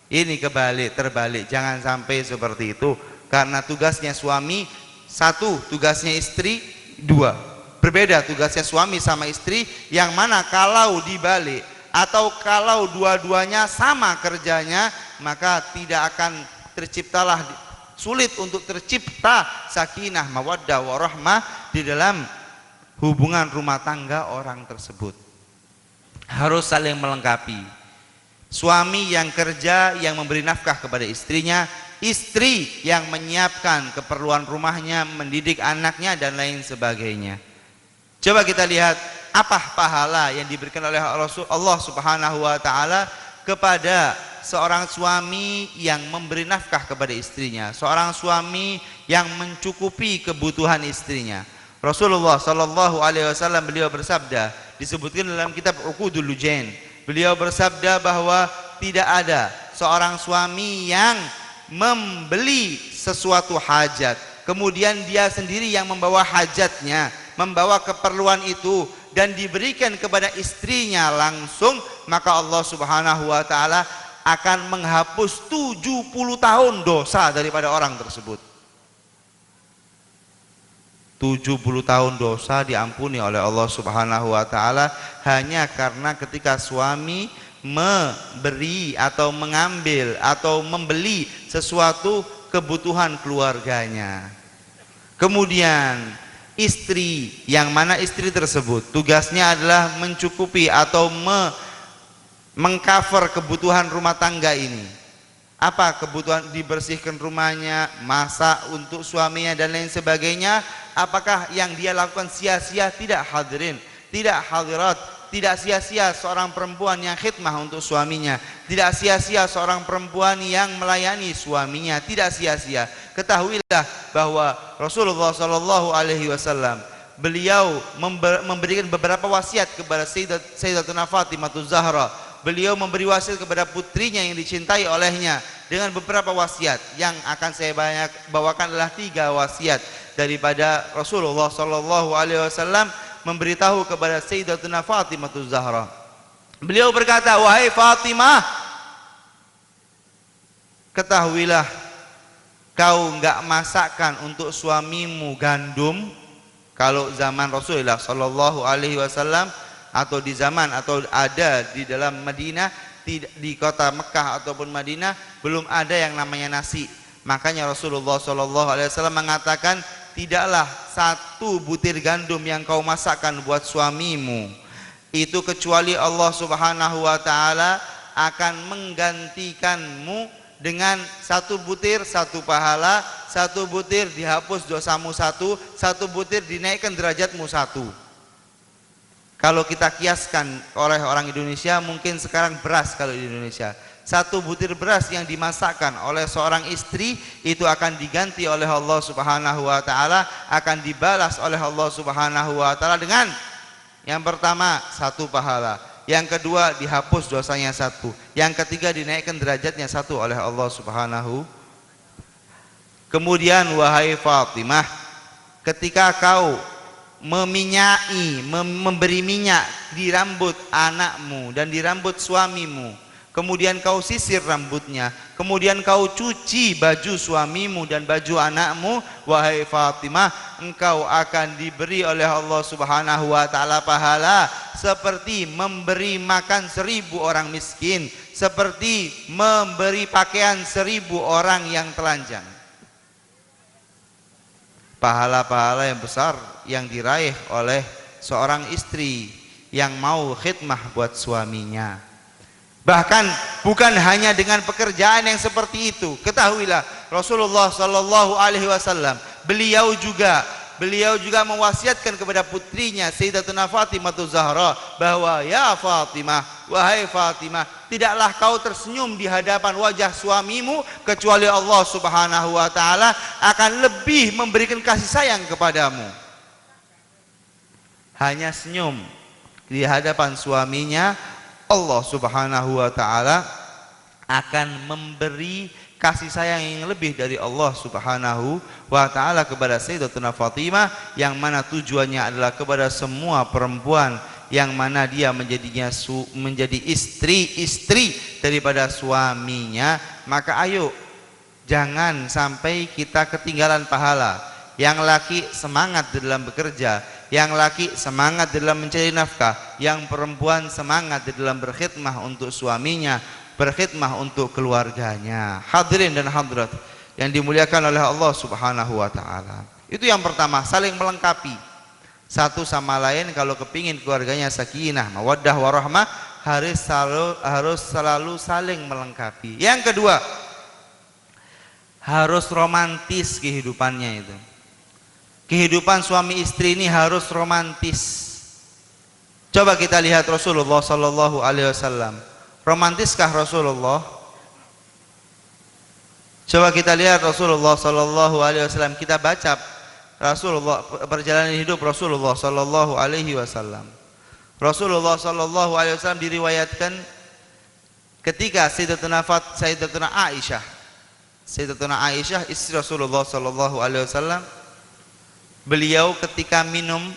Ini kebalik, terbalik. Jangan sampai seperti itu. Karena tugasnya suami satu, tugasnya istri dua. Berbeda tugasnya suami sama istri, yang mana kalau dibalik atau kalau dua-duanya sama kerjanya, maka tidak akan terciptalah, sulit untuk tercipta sakinah, mawaddah, warahmah di dalam hubungan rumah tangga orang tersebut. Harus saling melengkapi. Suami yang kerja, yang memberi nafkah kepada istrinya, istri yang menyiapkan keperluan rumahnya, mendidik anaknya dan lain sebagainya. Coba kita lihat apa pahala yang diberikan oleh Allah Subhanahu wa taala kepada seorang suami yang memberi nafkah kepada istrinya, seorang suami yang mencukupi kebutuhan istrinya. Rasulullah sallallahu alaihi wasallam beliau bersabda, disebutkan dalam kitab Uqudul Lujain. Beliau bersabda bahwa tidak ada seorang suami yang membeli sesuatu hajat, kemudian dia sendiri yang membawa hajatnya, membawa keperluan itu dan diberikan kepada istrinya langsung, maka Allah Subhanahu wa taala akan menghapus 70 tahun dosa daripada orang tersebut. 70 tahun dosa diampuni oleh Allah Subhanahu wa taala hanya karena ketika suami memberi atau mengambil atau membeli sesuatu kebutuhan keluarganya. Kemudian istri, yang mana istri tersebut tugasnya adalah mencukupi atau mengcover kebutuhan rumah tangga ini. Apa kebutuhan? Dibersihkan rumahnya, masak untuk suaminya dan lain sebagainya. Apakah yang dia lakukan sia-sia? Tidak, hadirin, tidak hadirat. Tidak sia-sia seorang perempuan yang khidmah untuk suaminya, tidak sia-sia seorang perempuan yang melayani suaminya, tidak sia-sia. Ketahuilah bahwa Rasulullah sallallahu alaihi wasallam beliau memberikan beberapa wasiat kepada Sayyidatuna Fatimah Zahra. Beliau memberi wasiat kepada putrinya yang dicintai olehnya dengan beberapa wasiat. Yang akan saya bawakan adalah 3 wasiat daripada Rasulullah sallallahu alaihi wasallam memberitahu kepada Sayyidatuna Fatimah Zahra. Beliau berkata, wahai Fatimah, ketahuilah kau enggak masakkan untuk suamimu gandum. Kalau zaman Rasulullah sallallahu alaihi wasallam atau di zaman atau ada di dalam Madinah, di kota Mekah ataupun Madinah belum ada yang namanya nasi. Makanya Rasulullah sallallahu alaihi wasallam mengatakan, tidaklah 1 butir gandum yang kau masakkan buat suamimu itu kecuali Allah Subhanahu wa taala akan menggantikanmu dengan 1 butir 1 pahala, 1 butir dihapus dosamu 1 butir dinaikkan derajatmu 1. Kalau kita kiaskan oleh orang Indonesia, mungkin sekarang beras, kalau di Indonesia 1 butir beras yang dimasakkan oleh seorang istri itu akan diganti oleh Allah Subhanahu wa taala, akan dibalas oleh Allah Subhanahu wa taala dengan yang pertama 1 pahala, yang kedua dihapus dosanya 1, yang ketiga dinaikkan derajatnya 1 oleh Allah Subhanahu. Kemudian wahai Fatimah, ketika kau memberi minyak di rambut anakmu dan di rambut suamimu, kemudian kau sisir rambutnya, kemudian kau cuci baju suamimu dan baju anakmu, wahai Fatimah, engkau akan diberi oleh Allah Subhanahu wa taala pahala seperti memberi makan 1000 orang miskin, seperti memberi pakaian 1000 orang yang telanjang. Pahala-pahala yang besar yang diraih oleh seorang istri yang mau khidmah buat suaminya. Bahkan bukan hanya dengan pekerjaan yang seperti itu. Ketahuilah Rasulullah Sallallahu Alaihi Wasallam beliau juga mewasiatkan kepada putrinya Sayyidatuna Fatimah Zahra bahwa ya Fatimah, wahai Fatimah, tidaklah kau tersenyum di hadapan wajah suamimu kecuali Allah Subhanahu wa taala akan lebih memberikan kasih sayang kepadamu. Hanya senyum di hadapan suaminya, Allah Subhanahu wa taala akan memberi kasih sayang yang lebih dari Allah Subhanahu wa taala kepada Sayyidatuna Fatimah, yang mana tujuannya adalah kepada semua perempuan yang mana dia menjadi istri-istri daripada suaminya. Maka ayo jangan sampai kita ketinggalan pahala. Yang laki semangat dalam bekerja, yang laki semangat dalam mencari nafkah, yang perempuan semangat di dalam berkhidmah untuk suaminya, berkhidmah untuk keluarganya. Hadirin dan hadirat yang dimuliakan oleh Allah Subhanahu wa taala. Itu yang pertama, saling melengkapi satu sama lain. Kalau kepingin keluarganya sakinah, mawaddah warahmah, harus selalu saling melengkapi. Yang kedua, harus romantis kehidupannya itu. Kehidupan suami istri ini harus romantis. Coba kita lihat Rasulullah Sallallahu Alaihi Wasallam. Romantiskah Rasulullah? Coba kita lihat Rasulullah Sallallahu Alaihi Wasallam. Kita baca Rasulullah, perjalanan hidup Rasulullah Sallallahu Alaihi Wasallam. Rasulullah Sallallahu Alaihi Wasallam diriwayatkan ketika Sayyidatuna Aisyah istri Rasulullah Sallallahu Alaihi Wasallam, beliau ketika minum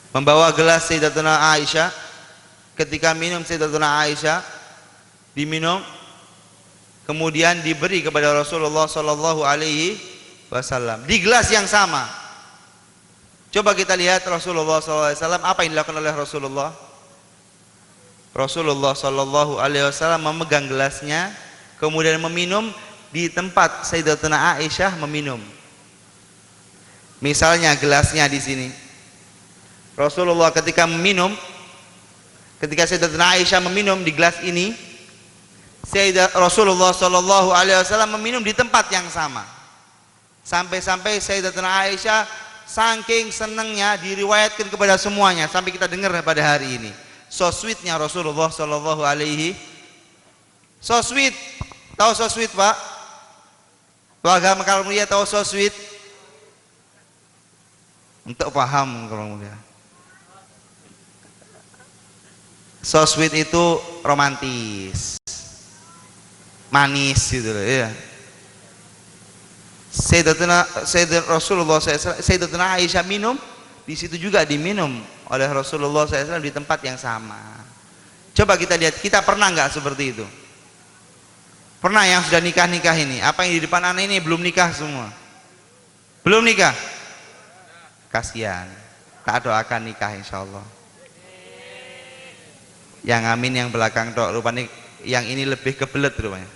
membawa gelas Sayyidatuna Aisyah, ketika minum Sayyidatuna Aisyah diminum, kemudian diberi kepada Rasulullah Sallallahu Alaihi Wasallam di gelas yang sama. Coba kita lihat Rasulullah Sallallahu Alaihi Wasallam, apa yang dilakukan oleh Rasulullah? Rasulullah Sallallahu Alaihi Wasallam memegang gelasnya, kemudian meminum di tempat Sayyidatuna Aisyah meminum. Misalnya gelasnya di sini, Rasulullah ketika meminum, ketika Sayyidatuna Aisyah meminum di gelas ini, Rasulullah Sallallahu Alaihi Wasallam meminum di tempat yang sama. Sampai-sampai Sayyidatuna Aisyah saking senangnya diriwayatkan kepada semuanya, sampai kita dengar pada hari ini. So sweetnya Rasulullah Sallallahu Alaihi. So sweet, tahu so sweet Pak? Keluarga kalau mulia tahu so sweet? Untuk paham kalau mulia. So sweet itu romantis, manis gitu loh ya. Sayyidatuna Aisyah minum, di situ juga diminum oleh Rasulullah SAW di tempat yang sama. Coba kita lihat, kita pernah nggak seperti itu? Pernah yang sudah nikah ini? Apa yang di depan anak ini belum nikah semua? Belum nikah? Kasihan, tak doakan nikah insyaallah. Yang amin yang belakang dok, rupanya yang ini lebih kebelet rupanya.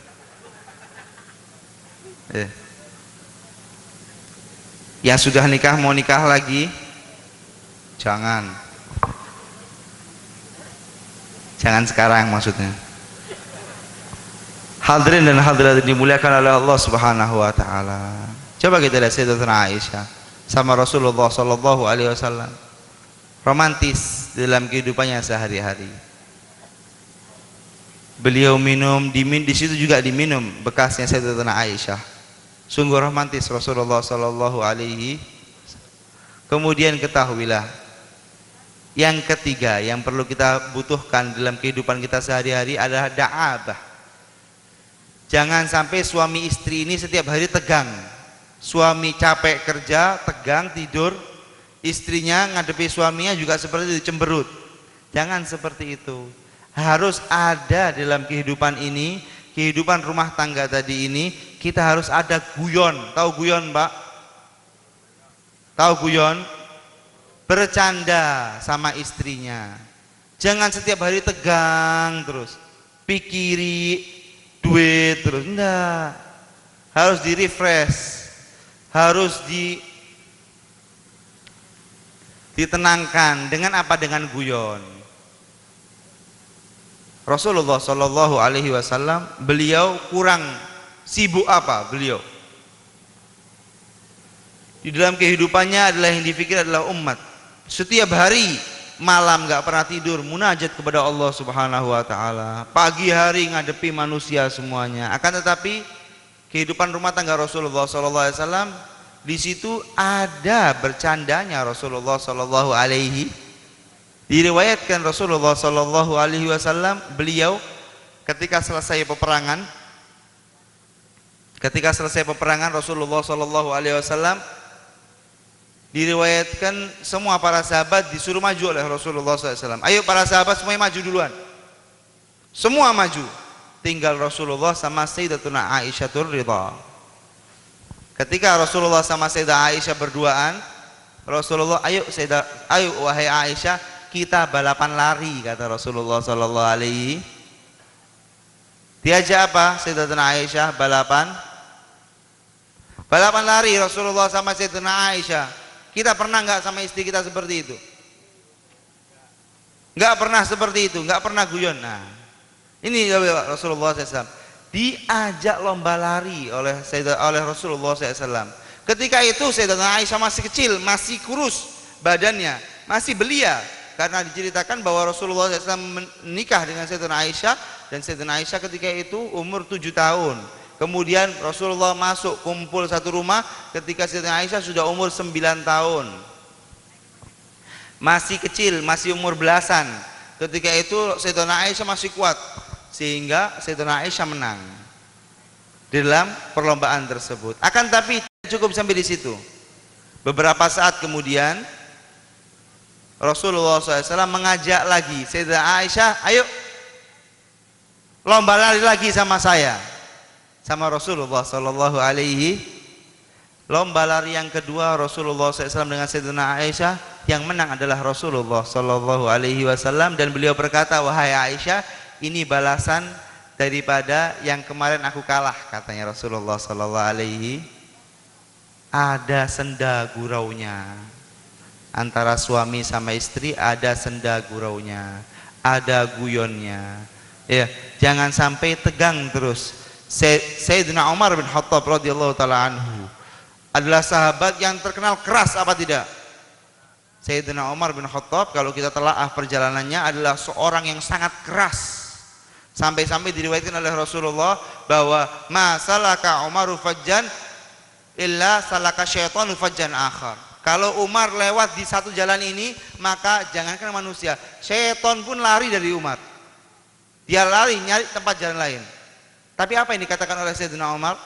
Yang sudah nikah mau nikah lagi, jangan sekarang maksudnya. Hadirin dan hadirat dimuliakan oleh Allah Subhanahu wa taala. Coba kita lihat Sayyidatuna Aisyah sama Rasulullah Sallallahu Alaihi Wasallam, romantis dalam kehidupannya sehari-hari. Beliau minum, di situ juga diminum bekasnya Sayyidatuna Aisyah. Sungguh romantis Rasulullah Sallallahu Alaihi. Kemudian ketahuilah, yang ketiga yang perlu kita butuhkan dalam kehidupan kita sehari-hari adalah da'abah. Jangan sampai suami istri ini setiap hari tegang. Suami capek kerja, tegang, tidur, istrinya ngadepi suaminya juga seperti itu, cemberut. Jangan seperti itu. Harus ada dalam kehidupan ini, kehidupan rumah tangga tadi ini, kita harus ada guyon. Tahu guyon, Pak? Tahu guyon? Bercanda sama istrinya. Jangan setiap hari tegang terus, pikiri duit terus. Enggak. Harus di refresh, harus ditenangkan dengan apa? Dengan guyon. Rasulullah Shallallahu Alaihi Wasallam, beliau kurang sibuk apa? Beliau di dalam kehidupannya adalah yang dipikir adalah umat. Setiap hari malam nggak pernah tidur, munajat kepada Allah Subhanahu Wa Taala. Pagi hari ngadepi manusia semuanya. Akan tetapi kehidupan rumah tangga Rasulullah Shallallahu Alaihi Wasallam, di situ ada bercandanya Rasulullah Shallallahu Alaihi. Diriwayatkan Rasulullah Shallallahu Alaihi Wasallam, beliau ketika selesai peperangan Rasulullah Shallallahu Alaihi Wasallam, diriwayatkan semua para sahabat disuruh maju oleh Rasulullah SAW. Ayo para sahabat semuanya maju duluan. Semua maju. Tinggal Rasulullah sama Sayyidatuna Aisyah Ridha. Ketika Rasulullah sama Sayyidah Aisyah berduaan, Rasulullah, ayo wahai Aisyah, kita balapan lari, kata Rasulullah sallallahu alaihi. Diajak apa Sayyidatuna Aisyah? Balapan lari Rasulullah sama Sayyidatuna Aisyah. Kita pernah nggak sama istri kita seperti itu? Nggak pernah seperti itu, nggak pernah guyon. Nah, ini Rasulullah SAW diajak lomba lari oleh Rasulullah SAW. Ketika itu Sayyidatuna Aisyah masih kecil, masih kurus badannya, masih belia. Karena diceritakan bahwa Rasulullah SAW menikah dengan Sayyidatuna Aisyah, dan Sayyidatuna Aisyah ketika itu umur 7 tahun. Kemudian Rasulullah masuk kumpul satu rumah ketika Sayyidatuna Aisyah sudah umur 9 tahun. Masih kecil, masih umur belasan. Ketika itu Sayyidatuna Aisyah masih kuat, sehingga Sayyidatuna Aisyah menang di dalam perlombaan tersebut. Akan tapi cukup sampai di situ. Beberapa saat kemudian Rasulullah SAW mengajak lagi Sayyidah Aisyah, ayo lomba lari lagi sama saya, sama Rasulullah SAW. Lomba lari yang kedua Rasulullah SAW dengan Sayyidah Aisyah, yang menang adalah Rasulullah SAW. Dan beliau berkata, wahai Aisyah, ini balasan daripada yang kemarin aku kalah, katanya Rasulullah SAW. Ada senda guraunya. Antara suami sama istri ada senda guraunya, ada guyonnya. Ya, jangan sampai tegang terus. Sayyidina Umar bin Khattab radhiyallahu taala anhu adalah sahabat yang terkenal keras, apa tidak? Sayyidina Umar bin Khattab, kalau kita telaah perjalanannya, adalah seorang yang sangat keras. Sampai-sampai diriwayatkan oleh Rasulullah bahwa ma salaka Umaru fajjan illa salaka syaitanu fajjan akhar. Kalau Umar lewat di satu jalan ini, maka jangankan manusia, syaitan pun lari dari Umar. Dia lari nyari tempat jalan lain. Tapi apa yang dikatakan oleh Sayyidina Umar?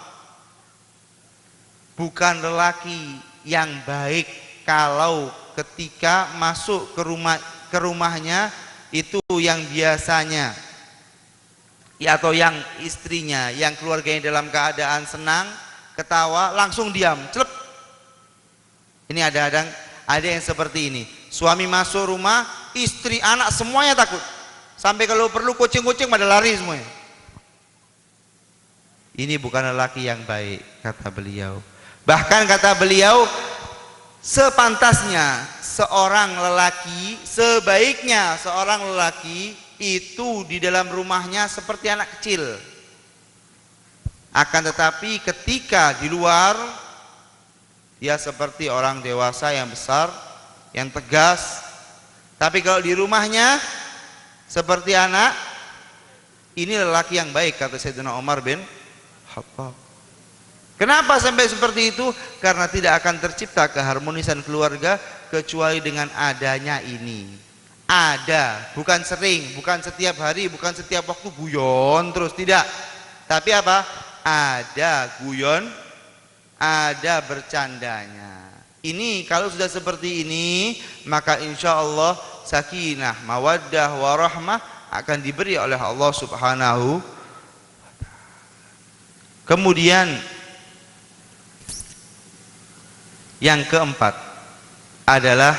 Bukan lelaki yang baik kalau ketika masuk ke rumahnya itu yang biasanya, ya, atau yang istrinya, yang keluarganya dalam keadaan senang, ketawa, langsung diam, celep. Ini ada yang seperti ini. Suami masuk rumah, istri, anak semuanya takut. Sampai kalau perlu kucing-kucing pada lari semuanya. Ini bukan lelaki yang baik, kata beliau. Bahkan kata beliau, sepantasnya seorang lelaki, sebaiknya seorang lelaki itu di dalam rumahnya seperti anak kecil. Akan tetapi ketika di luar, dia seperti orang dewasa yang besar, yang tegas. Tapi kalau di rumahnya seperti anak, ini lelaki yang baik, kata Sayyidina Umar bin Khattab. Kenapa sampai seperti itu? Karena tidak akan tercipta keharmonisan keluarga kecuali dengan adanya ini. Ada, bukan sering, bukan setiap hari, bukan setiap waktu guyon terus, tidak. Tapi apa? Ada guyon, ada bercandanya. Ini kalau sudah seperti ini, maka insya Allah sakinah, mawaddah, warahmah akan diberi oleh Allah Subhanahu. Kemudian yang keempat adalah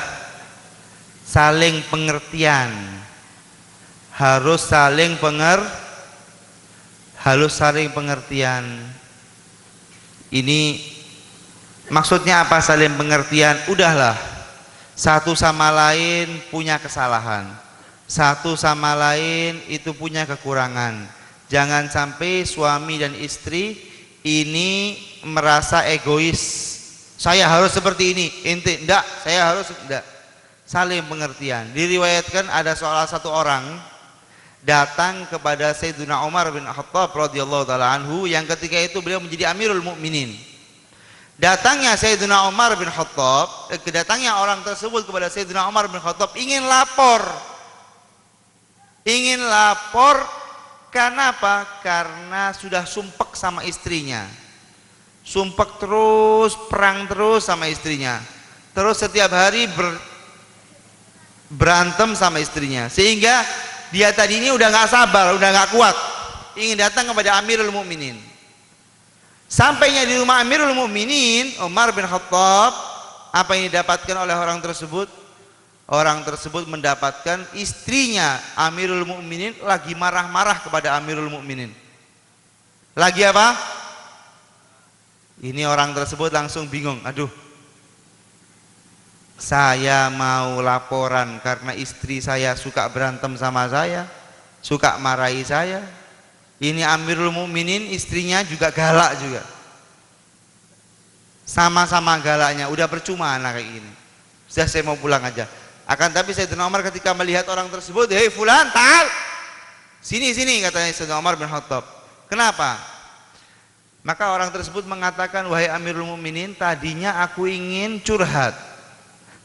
saling pengertian. Harus saling pengertian. Ini maksudnya apa saling pengertian? Udahlah, satu sama lain punya kesalahan, satu sama lain itu punya kekurangan. Jangan sampai suami dan istri ini merasa egois. Saya harus seperti ini, ente enggak, saya harus enggak. Saling pengertian. Diriwayatkan ada salah satu orang datang kepada Sayyidina Umar bin Khattab radhiyallahu taala anhu yang ketika itu beliau menjadi Amirul Mukminin. Datangnya Sayyidina Umar bin Khattab, kedatangnya orang tersebut kepada Sayyidina Umar bin Khattab ingin lapor. Ingin lapor karena apa? Karena sudah sumpek sama istrinya. Sumpek terus, perang terus sama istrinya. Terus setiap hari berantem sama istrinya. Sehingga dia tadi ini udah nggak sabar, udah nggak kuat, ingin datang kepada Amirul Mukminin. Sampainya di rumah Amirul Mukminin Umar bin Khattab, apa yang didapatkan oleh orang tersebut? Orang tersebut mendapatkan istrinya Amirul Mukminin lagi marah-marah kepada Amirul Mukminin. Lagi apa? Ini orang tersebut langsung bingung. Aduh, saya mau laporan karena istri saya suka berantem sama saya, suka marahi saya. Ini Amirul Mukminin istrinya juga galak juga. Sama-sama galaknya, udah percuma anak kayak gini. Sudah, saya mau pulang aja. Akan tapi Sayyidina Umar ketika melihat orang tersebut, "Hei fulan, ta'al. Sini, katanya Sayyidina Umar bin Khattab. Kenapa? Maka orang tersebut mengatakan, "Wahai Amirul Mukminin, tadinya aku ingin curhat.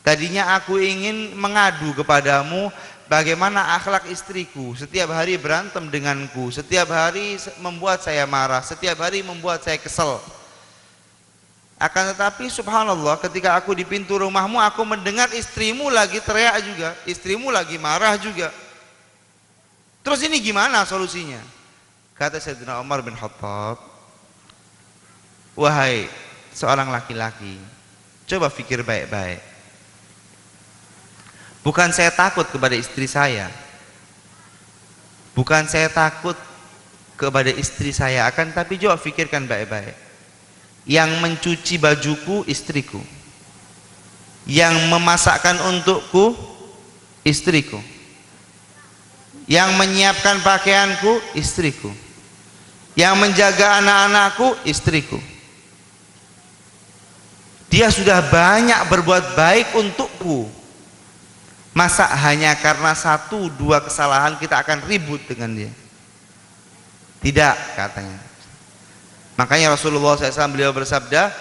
Tadinya aku ingin mengadu kepadamu bagaimana akhlak istriku. Setiap hari berantem denganku, setiap hari membuat saya marah, setiap hari membuat saya kesel. Akan tetapi subhanallah, ketika aku di pintu rumahmu, aku mendengar istrimu lagi teriak juga, istrimu lagi marah juga. Terus ini gimana solusinya?" Kata Sayyidina Umar bin Khattab, "Wahai seorang laki-laki, coba pikir baik-baik. Bukan saya takut kepada istri saya, bukan saya takut kepada istri saya, akan tapi coba pikirkan baik-baik. Yang mencuci bajuku istriku, yang memasakkan untukku istriku, yang menyiapkan pakaianku istriku, yang menjaga anak-anakku istriku. Dia sudah banyak berbuat baik untukku. Masa hanya karena satu dua kesalahan kita akan ribut dengan dia?" Tidak, katanya. Makanya Rasulullah SAW beliau bersabda,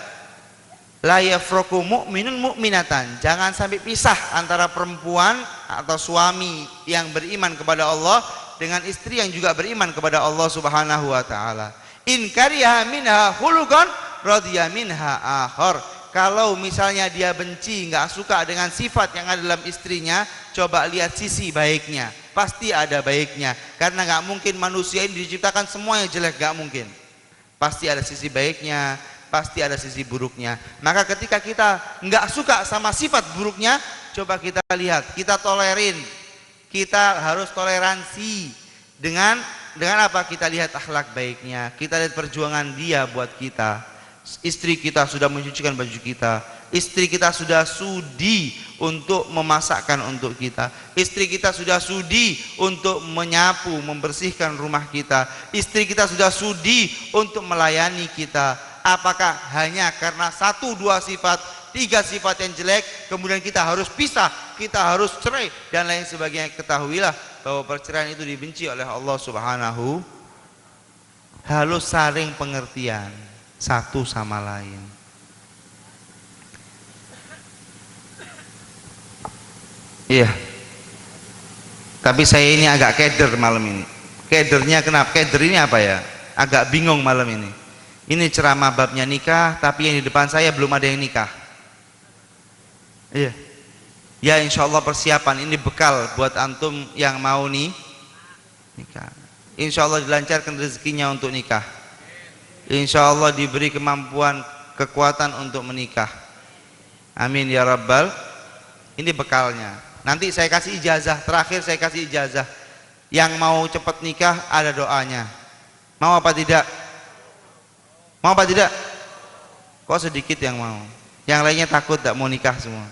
"La yafraku mu'minun mu'minatan." Jangan sampai pisah antara perempuan atau suami yang beriman kepada Allah dengan istri yang juga beriman kepada Allah Subhanahu wa taala. In kariha minha khuluqan radiya minha akhar. Kalau misalnya dia benci, nggak suka dengan sifat yang ada dalam istrinya, coba lihat sisi baiknya. Pasti ada baiknya, karena nggak mungkin manusia ini diciptakan semuanya jelek, nggak mungkin. Pasti ada sisi baiknya, pasti ada sisi buruknya. Maka ketika kita nggak suka sama sifat buruknya, coba kita lihat, kita tolerin, kita harus toleransi dengan apa? Kita lihat akhlak baiknya, kita lihat perjuangan dia buat kita. Istri kita sudah mencucikan baju kita, istri kita sudah sudi untuk memasakkan untuk kita, istri kita sudah sudi untuk menyapu, membersihkan rumah kita, istri kita sudah sudi untuk melayani kita. Apakah hanya karena satu dua sifat, tiga sifat yang jelek kemudian kita harus pisah, kita harus cerai dan lain sebagainya? Ketahuilah bahwa perceraian itu dibenci oleh Allah Subhanahu. Harus saling pengertian satu sama lain. Iya. Tapi saya ini agak keder malam ini. Kedernya kenapa? Keder ini apa ya? Agak bingung malam ini. Ini ceramah babnya nikah, tapi yang di depan saya belum ada yang nikah. Iya. Ya insya Allah persiapan ini bekal buat antum yang mau nih nikah. Insya Allah dilancarkan rezekinya untuk nikah. Insya Allah diberi kemampuan, kekuatan untuk menikah. Amin ya rabbal. Ini bekalnya. Nanti saya kasih ijazah, terakhir saya kasih ijazah. Yang mau cepat nikah ada doanya. Mau apa tidak? Mau apa tidak? Kok sedikit yang mau? Yang lainnya takut tak mau nikah semua.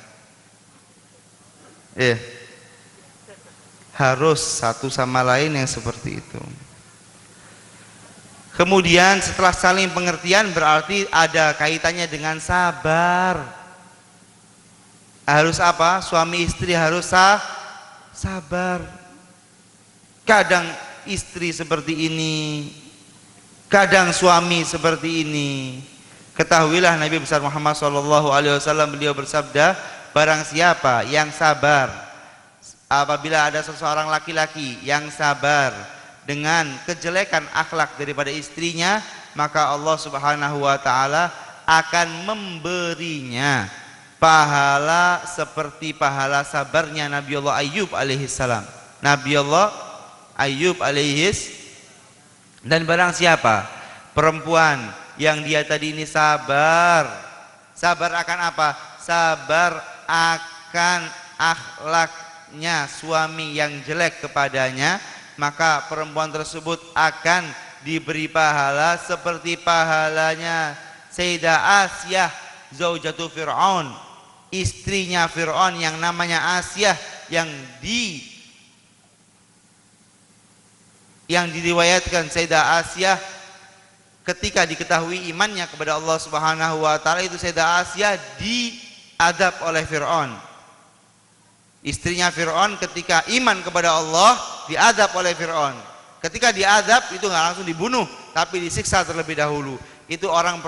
Harus satu sama lain yang seperti itu. Kemudian setelah saling pengertian berarti ada kaitannya dengan sabar. Harus apa? Suami istri harus sabar. Kadang istri seperti ini, kadang suami seperti ini. Ketahuilah Nabi besar Muhammad SAW beliau bersabda, barang siapa yang sabar apabila ada seseorang laki-laki yang sabar dengan kejelekan akhlak daripada istrinya, maka Allah Subhanahu wa taala akan memberinya pahala seperti pahala sabarnya Nabi Allah Ayyub alaihissalam. Nabi Allah Ayyub alaihis. Dan barang siapa perempuan yang dia tadi ini sabar akan apa? Sabar akan akhlaknya suami yang jelek kepadanya, maka perempuan tersebut akan diberi pahala seperti pahalanya Sayyidah Asyah zaujatu Fir'aun, istrinya Fir'aun yang namanya Asyah, yang diriwayatkan Sayyidah Asyah ketika diketahui imannya kepada Allah Subhanahu wa taala, itu Sayyidah Asyah diadab oleh Fir'aun. Istrinya Fir'aun ketika iman kepada Allah diadab oleh Fir'aun. Ketika diadab itu nggak langsung dibunuh, tapi disiksa terlebih dahulu. Itu seorang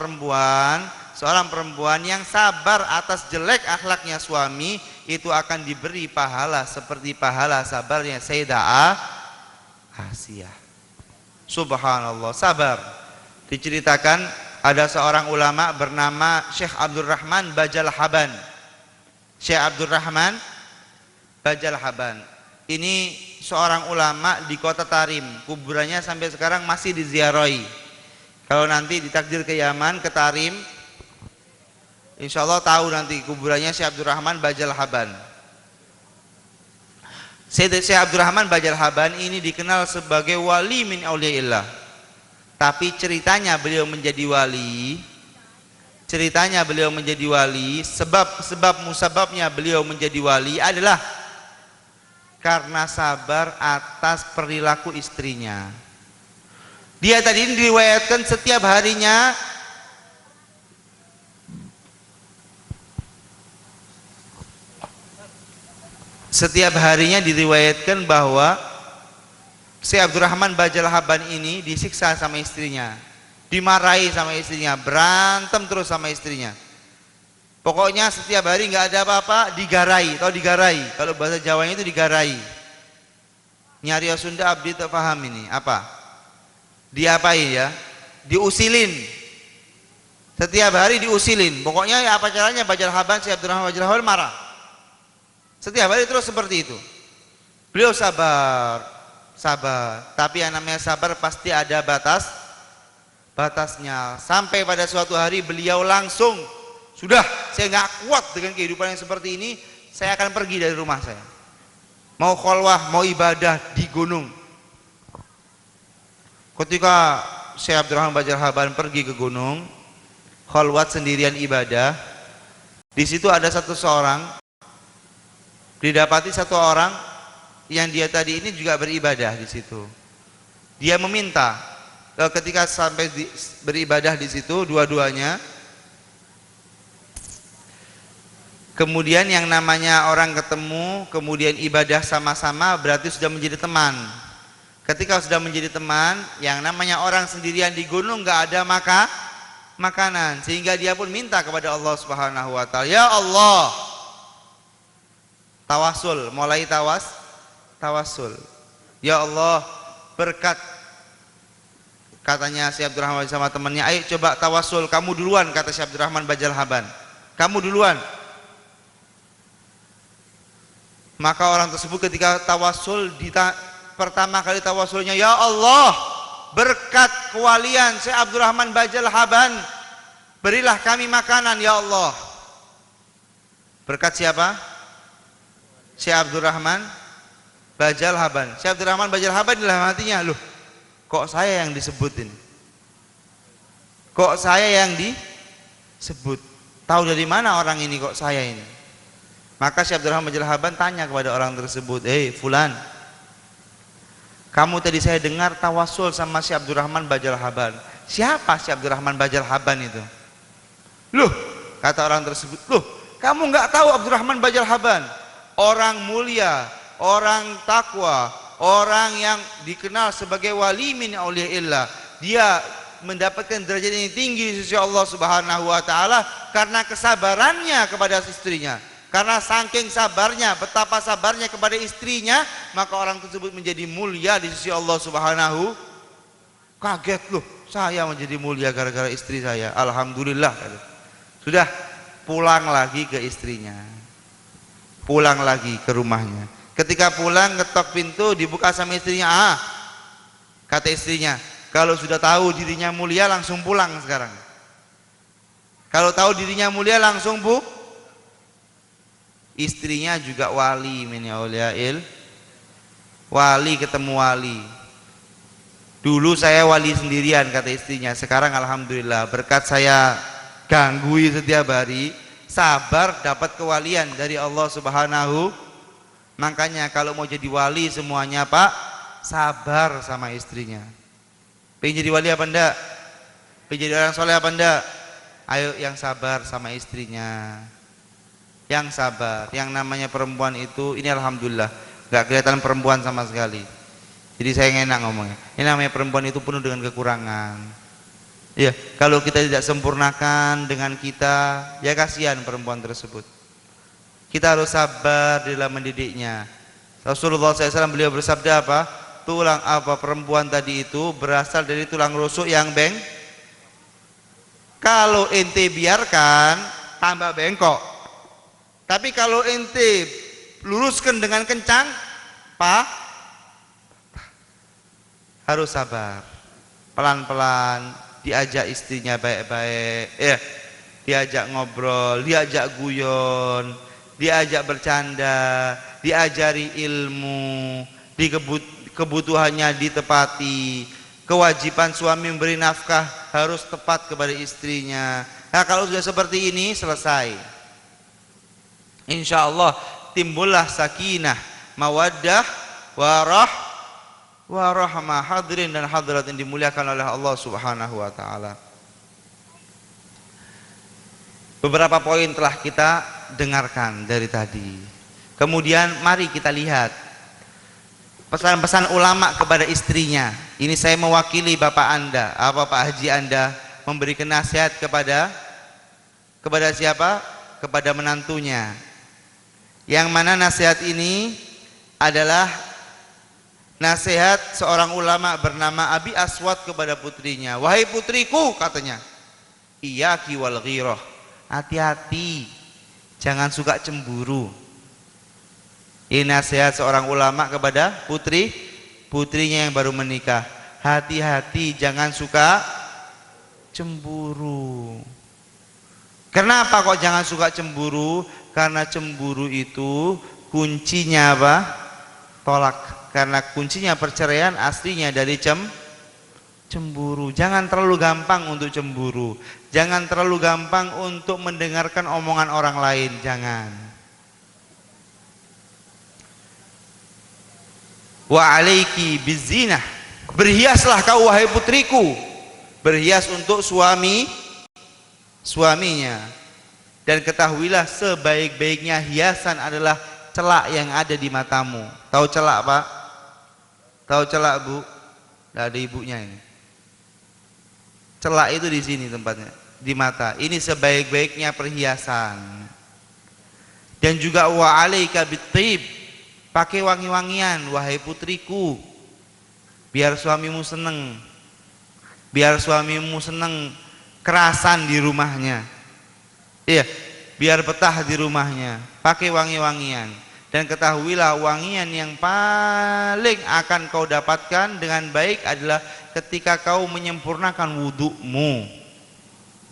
perempuan yang sabar atas jelek akhlaknya suami, itu akan diberi pahala seperti pahala sabarnya Sayyidah Asyah. Subhanallah, sabar. Diceritakan ada seorang ulama bernama Syekh Abdurrahman Bajalhaban. Syekh Abdurrahman Bajalhaban ini seorang ulama di kota Tarim. Kuburannya sampai sekarang masih diziarahi. Kalau nanti ditakdir ke Yaman, ke Tarim, insya Allah tahu nanti kuburannya Syekh Abdurrahman Bajalhaban. Syekh Abdurrahman Bajalhaban ini dikenal sebagai wali min auliyaillah. Tapi ceritanya beliau menjadi wali, sebab musababnya beliau menjadi wali adalah karena sabar atas perilaku istrinya. Dia tadi ini diriwayatkan setiap harinya diriwayatkan bahwa Syekh Abdurrahman Bajalhaban ini disiksa sama istrinya, dimarahi sama istrinya, berantem terus sama istrinya. Pokoknya setiap hari nggak ada apa-apa, digarai. Tahu digarai? Kalau bahasa Jawanya itu digarai. Nyari Sunda abdi tak paham ini apa? Diapain ya? Diusilin. Setiap hari diusilin. Pokoknya ya apa caranya Bajalhaban, Syekh Abdurrahman Bajalhaban marah. Setiap hari terus seperti itu. Beliau sabar. Tapi yang namanya sabar pasti ada batasnya. Sampai pada suatu hari beliau langsung, sudah, saya nggak kuat dengan kehidupan yang seperti ini, saya akan pergi dari rumah saya. Mau kholwah, mau ibadah di gunung. Ketika Syekh Abdurrahman Bajalhaban pergi ke gunung, kholwat sendirian ibadah, di situ ada didapati satu orang yang dia tadi ini juga beribadah di situ. Dia meminta ketika sampai beribadah di situ dua-duanya. Kemudian yang namanya orang ketemu, kemudian ibadah sama-sama berarti sudah menjadi teman. Ketika sudah menjadi teman, yang namanya orang sendirian di gunung nggak ada makanan, sehingga dia pun minta kepada Allah Subhanahu wa taala, ya Allah, tawasul, mulai tawasul. Ya Allah, berkat, katanya Syekh Abdurrahman sama temannya, ayo coba tawasul, kamu duluan, kata Syekh Abdurrahman Bajalhaban, kamu duluan. Maka orang tersebut ketika tawasul pertama kali tawasulnya, ya Allah, berkat kewalian Syekh Abdurrahman Bajal Haban, berilah kami makanan ya Allah. Berkat siapa? Syekh Abdurrahman Bajal Haban. Syekh Abdurrahman Bajal Haban dalam hatinya, loh, kok saya yang disebutin? Kok saya yang disebut? Tahu dari mana orang ini kok saya ini? Maka Syekh Abdurrahman Bajal Haban tanya kepada orang tersebut, fulan, kamu tadi saya dengar tawasul sama Syekh Abdurrahman Bajal Haban. Siapa Syekh Abdurrahman Bajal Haban itu? Loh, kata orang tersebut, loh, kamu nggak tahu Abdurrahman Bajal Haban? Orang mulia, orang takwa, orang yang dikenal sebagai wali min auliyaillah. Dia mendapatkan derajat yang tinggi di sisi Allah Subhanahu wa taala karena kesabarannya kepada istrinya. Karena saking sabarnya, betapa sabarnya kepada istrinya, maka orang tersebut menjadi mulia di sisi Allah Subhanahu. Kaget, loh, saya menjadi mulia gara-gara istri saya. Alhamdulillah. Sudah pulang lagi ke istrinya. Pulang lagi ke rumahnya. Ketika pulang, ketok pintu, dibuka sama istrinya. Kata istrinya, kalau sudah tahu dirinya mulia langsung pulang sekarang. Kalau tahu dirinya mulia langsung istrinya juga wali min auliyail. Wali ketemu wali. Dulu saya wali sendirian, kata istrinya. Sekarang alhamdulillah berkat saya ganggui setiap hari, sabar dapat kewalian dari Allah Subhanahu. Makanya kalau mau jadi wali semuanya Pak, sabar sama istrinya. Pengen jadi wali apa enggak? Pengen jadi orang soleh apa enggak? Ayo yang sabar sama istrinya. Yang sabar. Yang namanya perempuan itu, ini alhamdulillah enggak kelihatan perempuan sama sekali. Jadi saya enak ngomongnya. Ini namanya perempuan itu penuh dengan kekurangan. Ya, kalau kita tidak sempurnakan dengan kita, ya kasihan perempuan tersebut. Kita harus sabar dalam mendidiknya. Rasulullah SAW beliau bersabda apa? Tulang apa perempuan tadi itu berasal dari tulang rusuk yang kalau ente biarkan tambah bengkok. Tapi kalau ente luruskan dengan kencang, Pak, harus sabar. Pelan-pelan diajak istrinya baik-baik, diajak ngobrol, diajak guyon, diajak bercanda, diajari ilmu, kebutuhannya ditepati. Kewajiban suami memberi nafkah harus tepat kepada istrinya. Nah, kalau sudah seperti ini selesai, insya Allah timbullah sakinah, mawaddah, warahmah. Hadirin dan hadirat yang dimuliakan oleh Allah Subhanahu wa taala. Beberapa poin telah kita dengarkan dari tadi. Kemudian mari kita lihat pesan-pesan ulama kepada istrinya. Ini saya mewakili Bapak Anda, Pak Haji Anda, memberikan nasihat kepada siapa? Kepada menantunya. Yang mana nasihat ini adalah nasihat seorang ulama bernama Abi Aswad kepada putrinya. Wahai putriku, katanya, iyyaki wal ghirah. Hati-hati, jangan suka cemburu. Ini nasihat seorang ulama kepada putrinya yang baru menikah. Hati-hati, jangan suka cemburu. Kenapa kok jangan suka cemburu? Karena cemburu itu kuncinya apa? Tolak. Karena kuncinya perceraian aslinya dari cemburu. Jangan terlalu gampang untuk cemburu. Jangan terlalu gampang untuk mendengarkan omongan orang lain. Jangan. Wa alaiki bizinah. Berhiaslah kau wahai putriku. Berhias untuk suaminya. Dan ketahuilah sebaik-baiknya hiasan adalah celak yang ada di matamu. Tahu celak, Pak? Tahu celak, Bu? Tidak ada ibunya ini. Celak itu di sini tempatnya, di mata. Ini sebaik-baiknya perhiasan. Dan juga wa alaika bittib. Pakai wangi-wangian wahai putriku. Biar suamimu seneng. Biar suamimu seneng kerasan di rumahnya. Iya, biar betah di rumahnya. Pakai wangi-wangian. Dan ketahuilah wangian yang paling akan kau dapatkan dengan baik adalah ketika kau menyempurnakan wudhumu.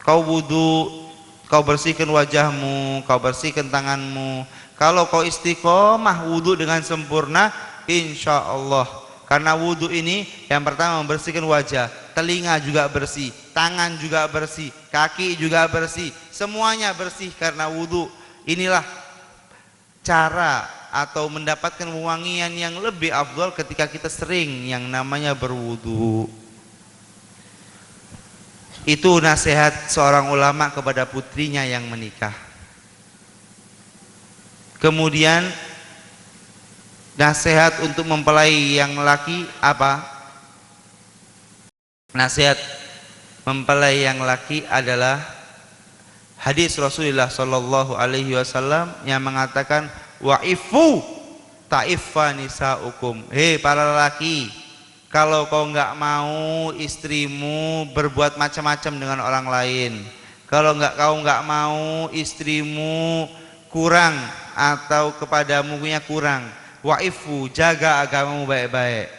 Kau wudhu, kau bersihkan wajahmu, kau bersihkan tanganmu. Kalau kau istiqomah wudhu dengan sempurna, insya Allah. Karena wudhu ini yang pertama membersihkan wajah, telinga juga bersih, tangan juga bersih, kaki juga bersih, semuanya bersih karena wudhu. Inilah cara atau mendapatkan wangian yang lebih afdal ketika kita sering yang namanya berwudu. Itu nasihat seorang ulama kepada putrinya yang menikah. Kemudian nasihat untuk mempelai yang laki apa? Nasihat mempelai yang laki adalah hadis Rasulullah Shallallahu Alaihi Wasallam yang mengatakan wa'ifu ta'iffa nisa'ukum. Hei para lelaki, kalau kau nggak mau istrimu berbuat macam-macam dengan orang lain, kalau kau nggak mau istrimu kurang atau kepadamu punya kurang, wa'ifu, jaga agamamu baik-baik,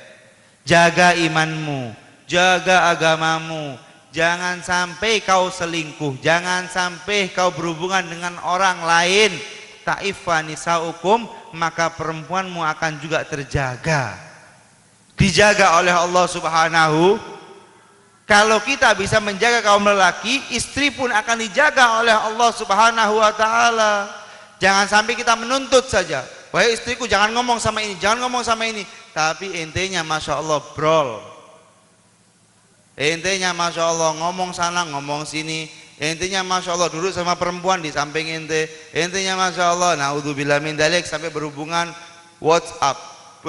jaga imanmu, jaga agamamu. Jangan sampai kau selingkuh, jangan sampai kau berhubungan dengan orang lain. Ta'iffa nisa'ukum, maka perempuanmu akan juga terjaga, dijaga oleh Allah Subhanahu. Kalau kita bisa menjaga kaum lelaki, istri pun akan dijaga oleh Allah Subhanahu wa ta'ala. Jangan sampai kita menuntut saja, wahai istriku jangan ngomong sama ini, jangan ngomong sama ini, tapi intinya Masya Allah brol. Intinya Masya Allah ngomong sana ngomong sini, intinya Masya Allah duduk sama perempuan di samping ente, intinya Masya Allah naudzubillah min dzalik sampai berhubungan WhatsApp,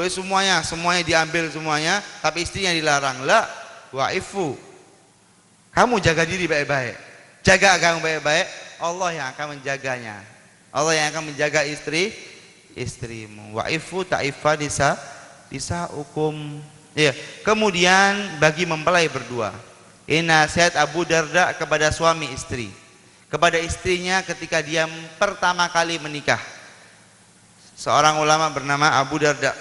semuanya diambil semuanya, tapi istrinya dilarang. La wa'ifu, kamu jaga diri baik-baik, jaga agama baik-baik, Allah yang akan menjaganya, Allah yang akan menjaga istrimu. Wa'ifu ta'iffa nisa'ukum. Ya, kemudian bagi mempelai berdua, ini nasihat Abu Darda kepada suami istri, kepada istrinya ketika dia pertama kali menikah. Seorang ulama bernama Abu Darda.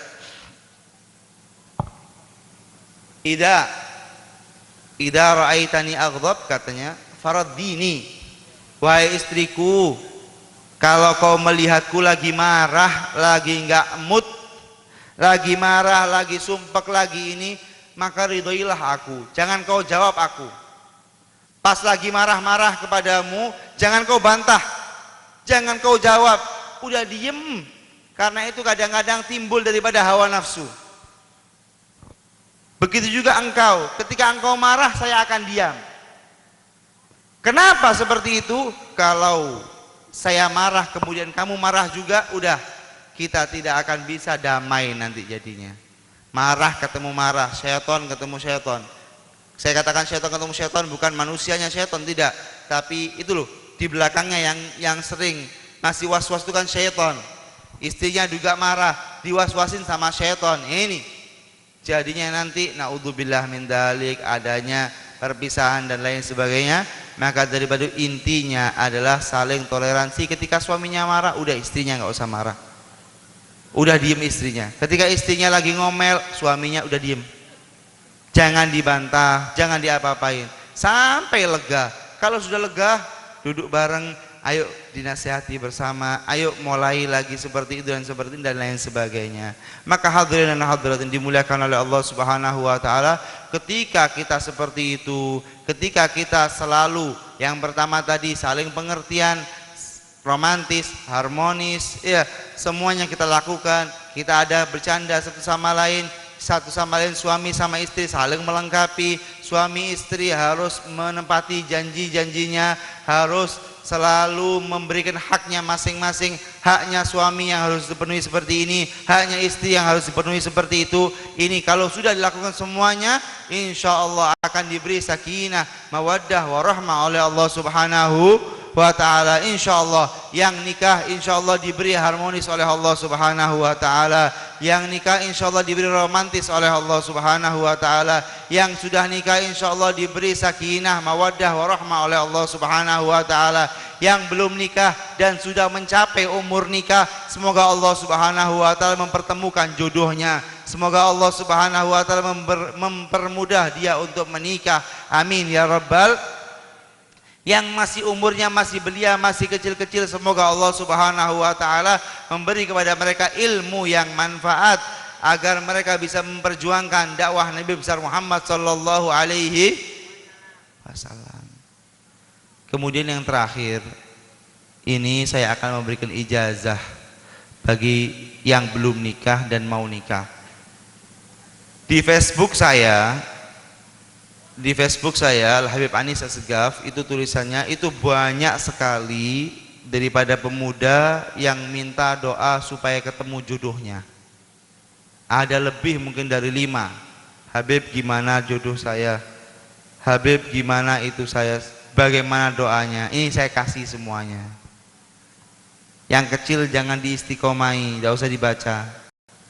Ida ra'aitani aghdab, katanya, faraddini, wahai istriku, kalau kau melihatku lagi marah, lagi enggak mood, lagi marah, lagi sumpek, lagi ini, maka ridhoilah aku, jangan kau jawab aku. Pas lagi marah-marah kepadamu, jangan kau bantah, jangan kau jawab, udah diem. Karena itu kadang-kadang timbul daripada hawa nafsu. Begitu juga engkau, ketika engkau marah saya akan diam. Kenapa seperti itu? Kalau saya marah kemudian kamu marah juga, udah kita tidak akan bisa damai nanti jadinya. Marah ketemu marah, syaitan ketemu syaitan. Saya katakan syaitan ketemu syaitan bukan manusianya syaitan, tidak, tapi itu loh di belakangnya yang sering ngasih was-was itu kan syaitan. Istrinya juga marah, diwaswasin sama syaitan. Ini jadinya nanti naudzubillah min dzalik, adanya perpisahan dan lain sebagainya. Maka daripada intinya adalah saling toleransi. Ketika suaminya marah, udah istrinya nggak usah marah, udah diem istrinya. Ketika istrinya lagi ngomel, suaminya udah diem, jangan dibantah, jangan diapa-apain sampai lega. Kalau sudah lega, duduk bareng, ayo dinasihati bersama, ayo mulai lagi seperti itu dan seperti ini dan lain sebagainya. Maka hadirin dan hadirat dimuliakan oleh Allah Subhanahu wa taala, ketika kita seperti itu, ketika kita selalu yang pertama tadi saling pengertian, romantis, harmonis, ya semuanya kita lakukan, kita ada bercanda satu sama lain, suami sama istri saling melengkapi, suami istri harus menepati janji-janjinya, harus selalu memberikan haknya masing-masing, haknya suami yang harus dipenuhi seperti ini, haknya istri yang harus dipenuhi seperti itu. Ini kalau sudah dilakukan semuanya, insya Allah akan diberi sakinah, mawaddah, warahmah oleh Allah Subhanahu wa ta'ala. Insyaallah yang nikah insyaallah diberi harmonis oleh Allah Subhanahu wa ta'ala, yang nikah insyaallah diberi romantis oleh Allah Subhanahu wa ta'ala, yang sudah nikah insyaallah diberi sakinah, mawaddah, warahmah oleh Allah Subhanahu wa ta'ala, yang belum nikah dan sudah mencapai umur nikah, semoga Allah Subhanahu wa taala mempertemukan jodohnya. Semoga Allah Subhanahu wa taala mempermudah dia untuk menikah. Amin ya rabbal. Yang masih umurnya masih belia, masih kecil-kecil, semoga Allah Subhanahu wa taala memberi kepada mereka ilmu yang manfaat agar mereka bisa memperjuangkan dakwah Nabi besar Muhammad sallallahu alaihi wasallam. Kemudian yang terakhir, ini saya akan memberikan ijazah bagi yang belum nikah dan mau nikah. Di Facebook saya Al Habib Anis Assegaf, itu tulisannya itu banyak sekali daripada pemuda yang minta doa supaya ketemu jodohnya. Ada lebih mungkin dari 5. Habib gimana jodoh saya? Habib gimana itu saya? Bagaimana doanya? Ini saya kasih semuanya. Yang kecil jangan diistiqomai, tidak usah dibaca.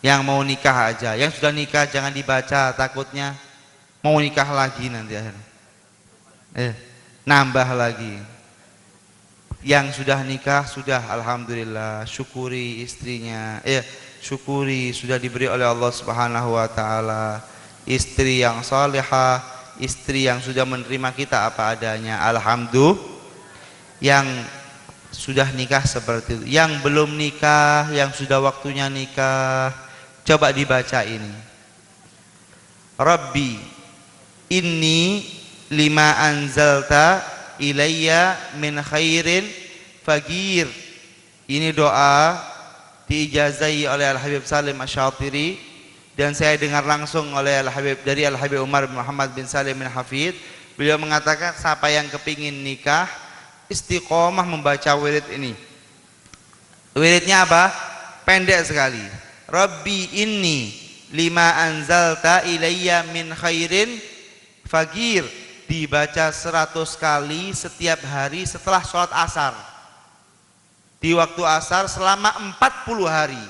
Yang mau nikah aja, yang sudah nikah jangan dibaca, takutnya mau nikah lagi nanti akhirnya. Nambah lagi. Yang sudah nikah sudah, alhamdulillah, syukuri istrinya. Syukuri sudah diberi oleh Allah Subhanahu wa taala istri yang salihah, istri yang sudah menerima kita apa adanya. Alhamdulillah. Yang sudah nikah seperti itu. Yang belum nikah, yang sudah waktunya nikah, coba dibaca ini. Rabbi inni lima anzalta ilayya min khairin fagir. Ini doa diijazahi oleh Al Habib Salim Asy-Syatiri dan saya dengar langsung oleh dari Al Habib Umar bin Muhammad bin Salim bin Hafid. Beliau mengatakan siapa yang kepingin nikah istiqomah membaca wirid ini. Wiridnya apa? Pendek sekali. Rabbi inni lima anzalta ilayya min khairin fagir, dibaca 100 kali setiap hari setelah sholat asar. Di waktu asar selama 40 hari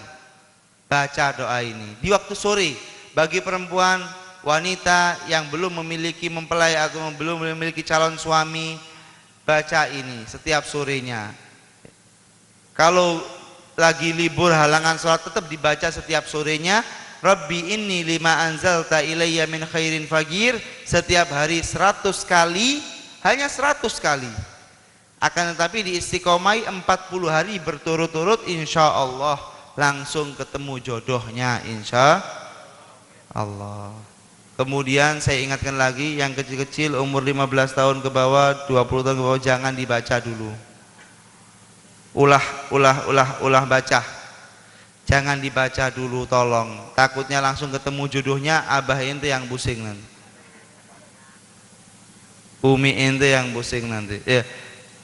baca doa ini. Di waktu sore bagi perempuan wanita yang belum memiliki mempelai atau belum memiliki calon suami, baca ini setiap sorenya. Kalau lagi libur halangan sholat tetap dibaca setiap sorenya. Rabbi inni lima anzalta ilayya min khairin fagir, setiap hari 100 kali, hanya 100 kali. Akan tetapi diistiqomai 40 hari berturut-turut, insya Allah langsung ketemu jodohnya, insya Allah. Kemudian saya ingatkan lagi, yang kecil-kecil umur 15 tahun ke bawah, 20 tahun ke bawah, jangan dibaca dulu. Ulah baca. Jangan dibaca dulu, tolong. Takutnya langsung ketemu jodohnya, abah ente yang pusing nanti. Umi ente yang pusing nanti.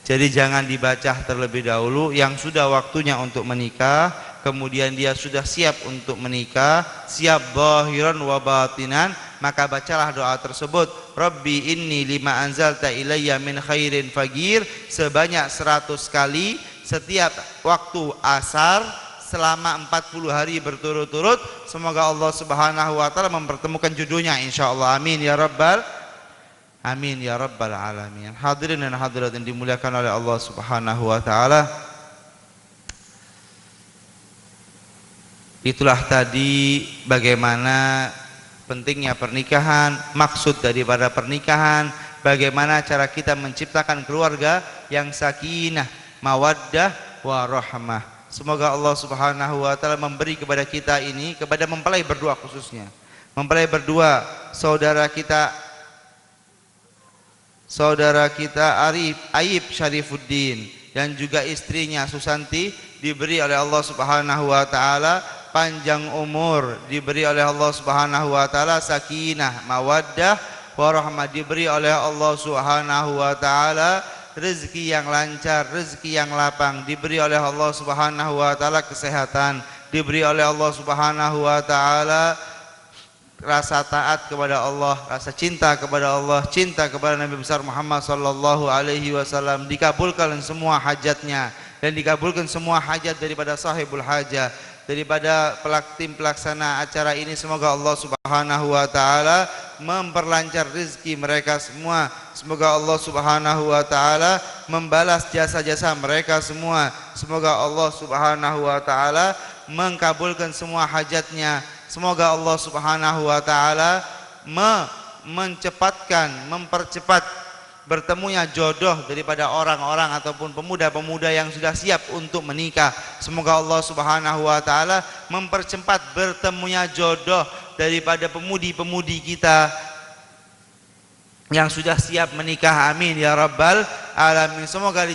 Jadi jangan dibaca terlebih dahulu. Yang sudah waktunya untuk menikah, kemudian dia sudah siap untuk menikah, siap zahiran wa batinan, maka bacalah doa tersebut. Rabbi inni lima anzalta ilayya min khairin fagir, sebanyak 100 kali setiap waktu asar selama 40 hari berturut-turut. Semoga Allah Subhanahu wa taala mempertemukan jodohnya, insyaallah. Amin ya rabbal alamin. Hadirin dan hadirat yang dimuliakan oleh Allah Subhanahu wa taala, itulah tadi bagaimana pentingnya pernikahan, maksud daripada pernikahan, bagaimana cara kita menciptakan keluarga yang sakinah, mawaddah, warahmah. Semoga Allah Subhanahu wa taala memberi kepada kita ini, kepada mempelai berdua khususnya. Mempelai berdua, saudara kita Aib Syarifuddin dan juga istrinya Susanti, diberi oleh Allah Subhanahu wa taala panjang umur, diberi oleh Allah Subhanahu wa taala sakinah, mawaddah, warahmah, diberi oleh Allah Subhanahu wa taala rezeki yang lancar, rezeki yang lapang, diberi oleh Allah Subhanahu wa taala kesehatan, diberi oleh Allah Subhanahu wa taala rasa taat kepada Allah, rasa cinta kepada Allah, cinta kepada Nabi besar Muhammad sallallahu alaihi wasallam, dikabulkan semua hajatnya dan dikabulkan semua hajat daripada sahibul hajah, daripada tim pelaksana acara ini. Semoga Allah Subhanahu wa taala memperlancar rezeki mereka semua. Semoga Allah Subhanahu wa taala membalas jasa-jasa mereka semua. Semoga Allah Subhanahu wa taala mengkabulkan semua hajatnya. Semoga Allah Subhanahu wa taala mempercepat bertemunya jodoh daripada orang-orang ataupun pemuda-pemuda yang sudah siap untuk menikah. Semoga Allah Subhanahu wa taala mempercepat bertemunya jodoh daripada pemudi-pemudi kita yang sudah siap menikah. Amin ya rabbal alamin. Semoga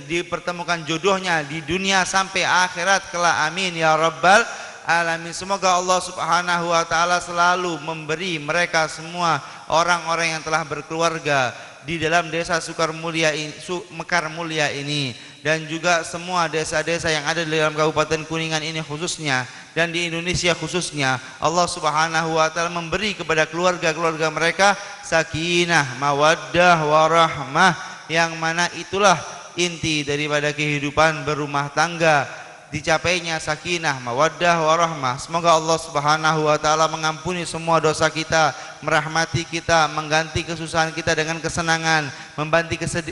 dipertemukan jodohnya di dunia sampai akhirat kelak. Amin ya rabbal alamin. Semoga Allah Subhanahu wa taala selalu memberi mereka semua orang-orang yang telah berkeluarga di dalam desa Mekar Mulia ini, dan juga semua desa-desa yang ada di dalam Kabupaten Kuningan ini khususnya, dan di Indonesia khususnya. Allah Subhanahu wa taala memberi kepada keluarga-keluarga mereka sakinah, mawaddah, warahmah, yang mana itulah inti daripada kehidupan berumah tangga, dicapainya sakinah, mawaddah, warahmah. Semoga Allah Subhanahu wa taala mengampuni semua dosa kita, merahmati kita, mengganti kesusahan kita dengan kesenangan,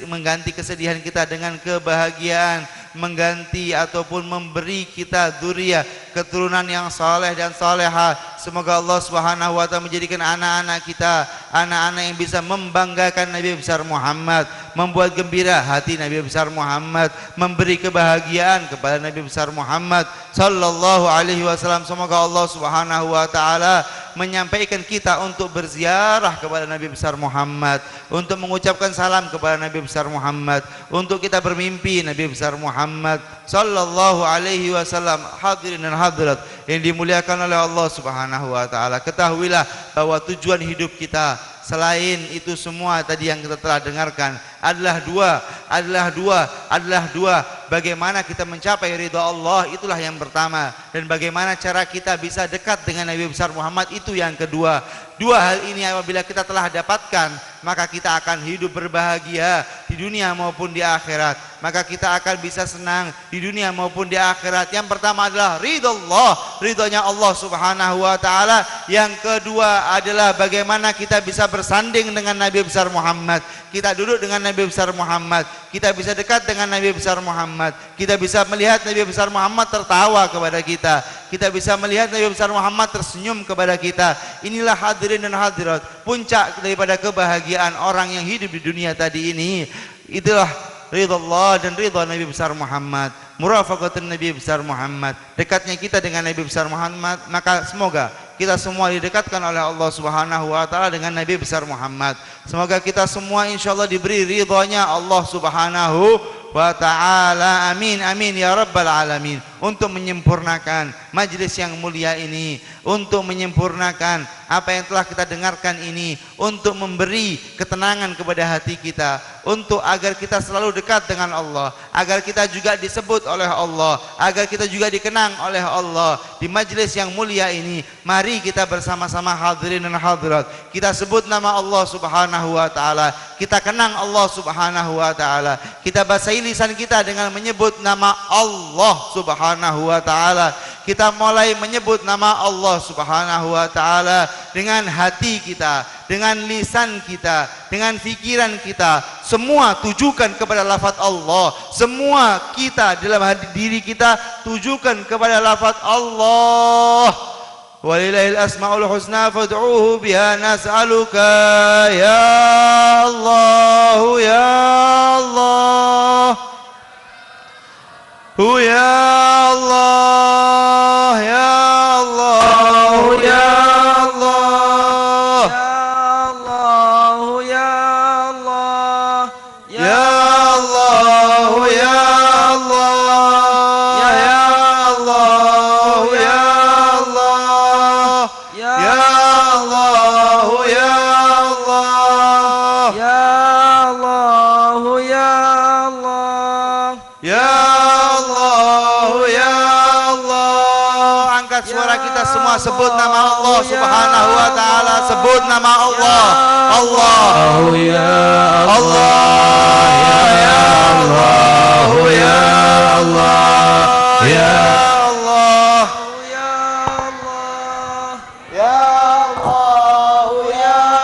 mengganti kesedihan kita dengan kebahagiaan, mengganti ataupun memberi kita dzurriyyah, keturunan yang saleh dan salehah. Semoga Allah Subhanahu wa taala menjadikan anak-anak kita anak-anak yang bisa membanggakan Nabi besar Muhammad, membuat gembira hati Nabi besar Muhammad, memberi kebahagiaan kepada Nabi besar Muhammad sallallahu alaihi wasallam. Semoga Allah Subhanahu wa taala menyampaikan kita untuk berziarah kepada Nabi besar Muhammad, untuk mengucapkan salam kepada Nabi besar Muhammad, untuk kita bermimpi Nabi besar Muhammad sallallahu alaihi wasallam. Hadirin dan hadirat yang dimuliakan oleh Allah Subhanahu wa taala, ketahuilah bahwa tujuan hidup kita selain itu semua tadi yang kita telah dengarkan adalah dua. Bagaimana kita mencapai ridha Allah, itulah yang pertama, dan bagaimana cara kita bisa dekat dengan Nabi besar Muhammad, itu yang kedua. Dua hal ini apabila kita telah dapatkan, maka kita akan hidup berbahagia di dunia maupun di akhirat. Maka kita akan bisa senang di dunia maupun di akhirat. Yang pertama adalah ridha Allah, ridhonya Allah Subhanahu wa taala. Yang kedua adalah bagaimana kita bisa bersanding dengan Nabi besar Muhammad, kita duduk dengan Nabi besar Muhammad, kita bisa dekat dengan Nabi besar Muhammad, kita bisa melihat Nabi besar Muhammad tertawa kepada kita bisa melihat Nabi besar Muhammad tersenyum kepada kita. Inilah hadirin dan hadirat puncak daripada kebahagiaan orang yang hidup di dunia tadi ini. Itulah ridha Allah dan ridha Nabi besar Muhammad, murafaqatun Nabi besar Muhammad, dekatnya kita dengan Nabi besar Muhammad. Maka semoga kita semua didekatkan oleh Allah Subhanahu wa taala dengan Nabi besar Muhammad. Semoga kita semua insyaallah diberi ridhanya Allah Subhanahu wa ta'ala. Amin amin ya rabbal alamin. Untuk menyempurnakan majlis yang mulia ini, untuk menyempurnakan apa yang telah kita dengarkan ini, untuk memberi ketenangan kepada hati kita, untuk agar kita selalu dekat dengan Allah, agar kita juga disebut oleh Allah, agar kita juga dikenang oleh Allah di majlis yang mulia ini. Mari kita bersama-sama hadirin dan hadirat, kita sebut nama Allah Subhanahu wa ta'ala, kita kenang Allah Subhanahu wa ta'ala, kita basahi lisan kita dengan menyebut nama Allah Subhanahu wa ta'ala. Kita mulai menyebut nama Allah Subhanahu wa ta'ala dengan hati kita, dengan lisan kita, dengan pikiran kita. Semua tujukan kepada lafaz Allah. Semua kita dalam diri kita tujukan kepada lafaz Allah. Walillahil asmaul husna fad'uhu biha nas'aluka ya Allah ya Allah ya Allah ya Allah ya Allah ya Allah ya Allah ya Allah ya Allah ya Allah ya Allah ya Allah ya Allah ya Allah ya Allah ya Allah. Angkat suara kita semua, sebut nama Allah Subhanahu wa ta'ala, sebut nama Allah. Allah ya Allah ya Allah ya Allah ya Allah ya Allah ya Allah ya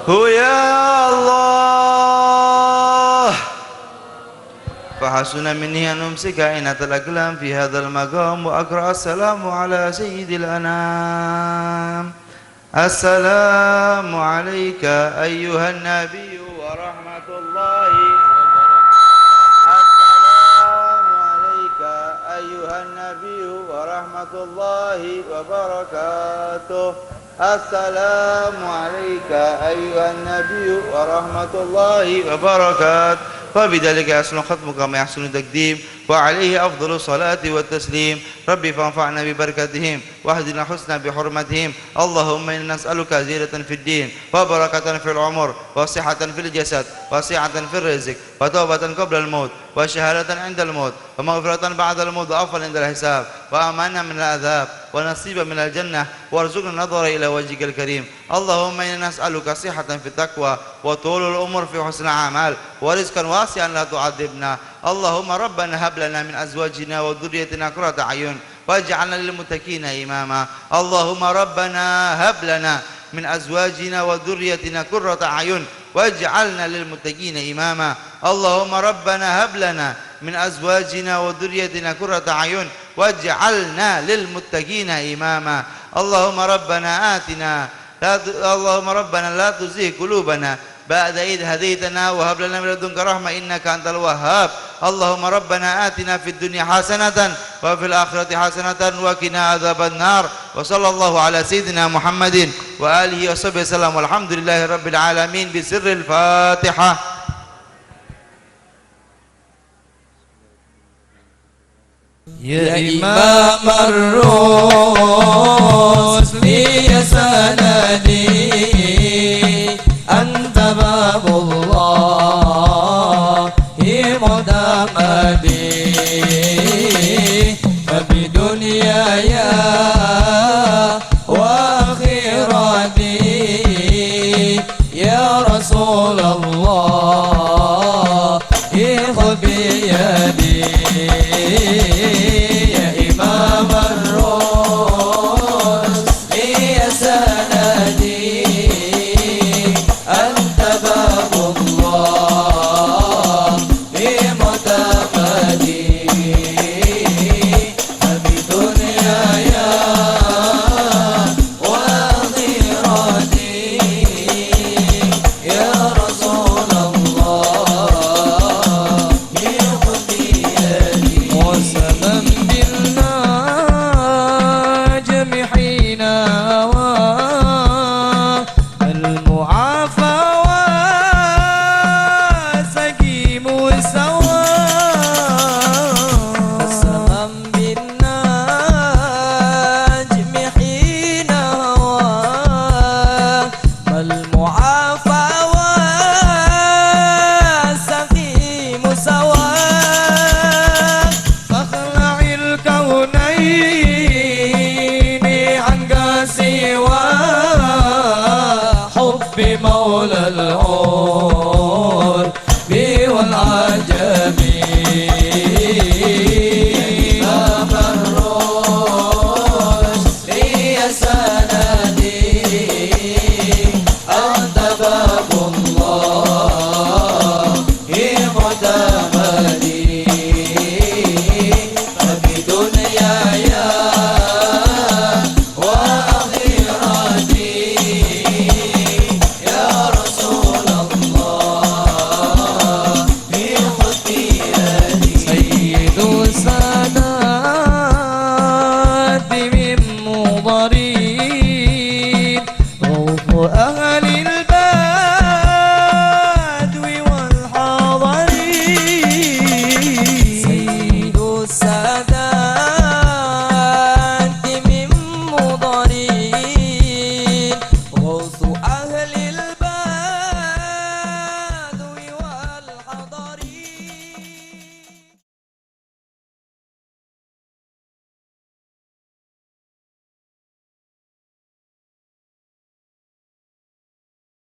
يا الله. فحسن مني أن أمسك عينة الأقلام في هذا المقام وأقرأ السلام على سيد الأنام. السلام عليك أيها النبي ورحمة الله وبركاته. السلام عليك أيها النبي ورحمة الله وبركاته. السلام عليك أيها النبي ورحمة الله وبركاته. فبذلك يحسن ختمك كما يحسن تقديم، وعليه أفضل الصلاة والتسليم. ربي فانفعنا ببركتهم واهدنا الحسنى بحرمتهم. اللهم إنا نسألك زيادة في الدين وبركة في العمر وصحة في الجسد وسعة في الرزق وتوبة قبل الموت وشهادة عند الموت ومغفرة بعد الموت وعفوا عند الحساب وأمانا من العذاب ونصيبا من الجنة وارزقنا النظر إلى وجهك الكريم. اللهم إنا نسألك صحة في التقوى وطول الأمور في حسن الأعمال ورزقا واسعا لا تعذبنا. اللهم ربنا هب لنا من أزواجنا وذريتنا قرة أعين واجعلنا للمتقين إماما. اللهم ربنا هب لنا من أزواجنا وذريتنا قرة أعين واجعلنا للمتقين إماما. اللهم ربنا هب لنا من أزواجنا وذريتنا قرة أعين واجعلنا للمتقين إماما. اللهم ربنا لا تزغ قلوبنا بعد إذ هديتنا وهب لنا من لدنك رحمة إنك أنت الوهاب. اللهم ربنا آتنا في الدنيا حسنة وفي الآخرة حسنة وقنا عذاب النار. وصلى الله على سيدنا محمد وآله وصحبه وسلم والحمد لله رب العالمين بسر الفاتحة. يا إمام الرسل يا سندي أنت باب الله معتمدي فبدنياي وآخرتي يا رسول الله خذ بيدي. يا إمام الرسل يا سندي أنت باب الله معتمدي فبدنياي وآخرتي يا رسول الله خذ بيدي. وسما بالنجم حين هوى المعافى وسقيم سوى. وسما بالنجم حين هوى المعافى وسقيم سوى. فاخلع الكونين عنك سوى حب مولى العرب والعجب. إمام الرشد يا سند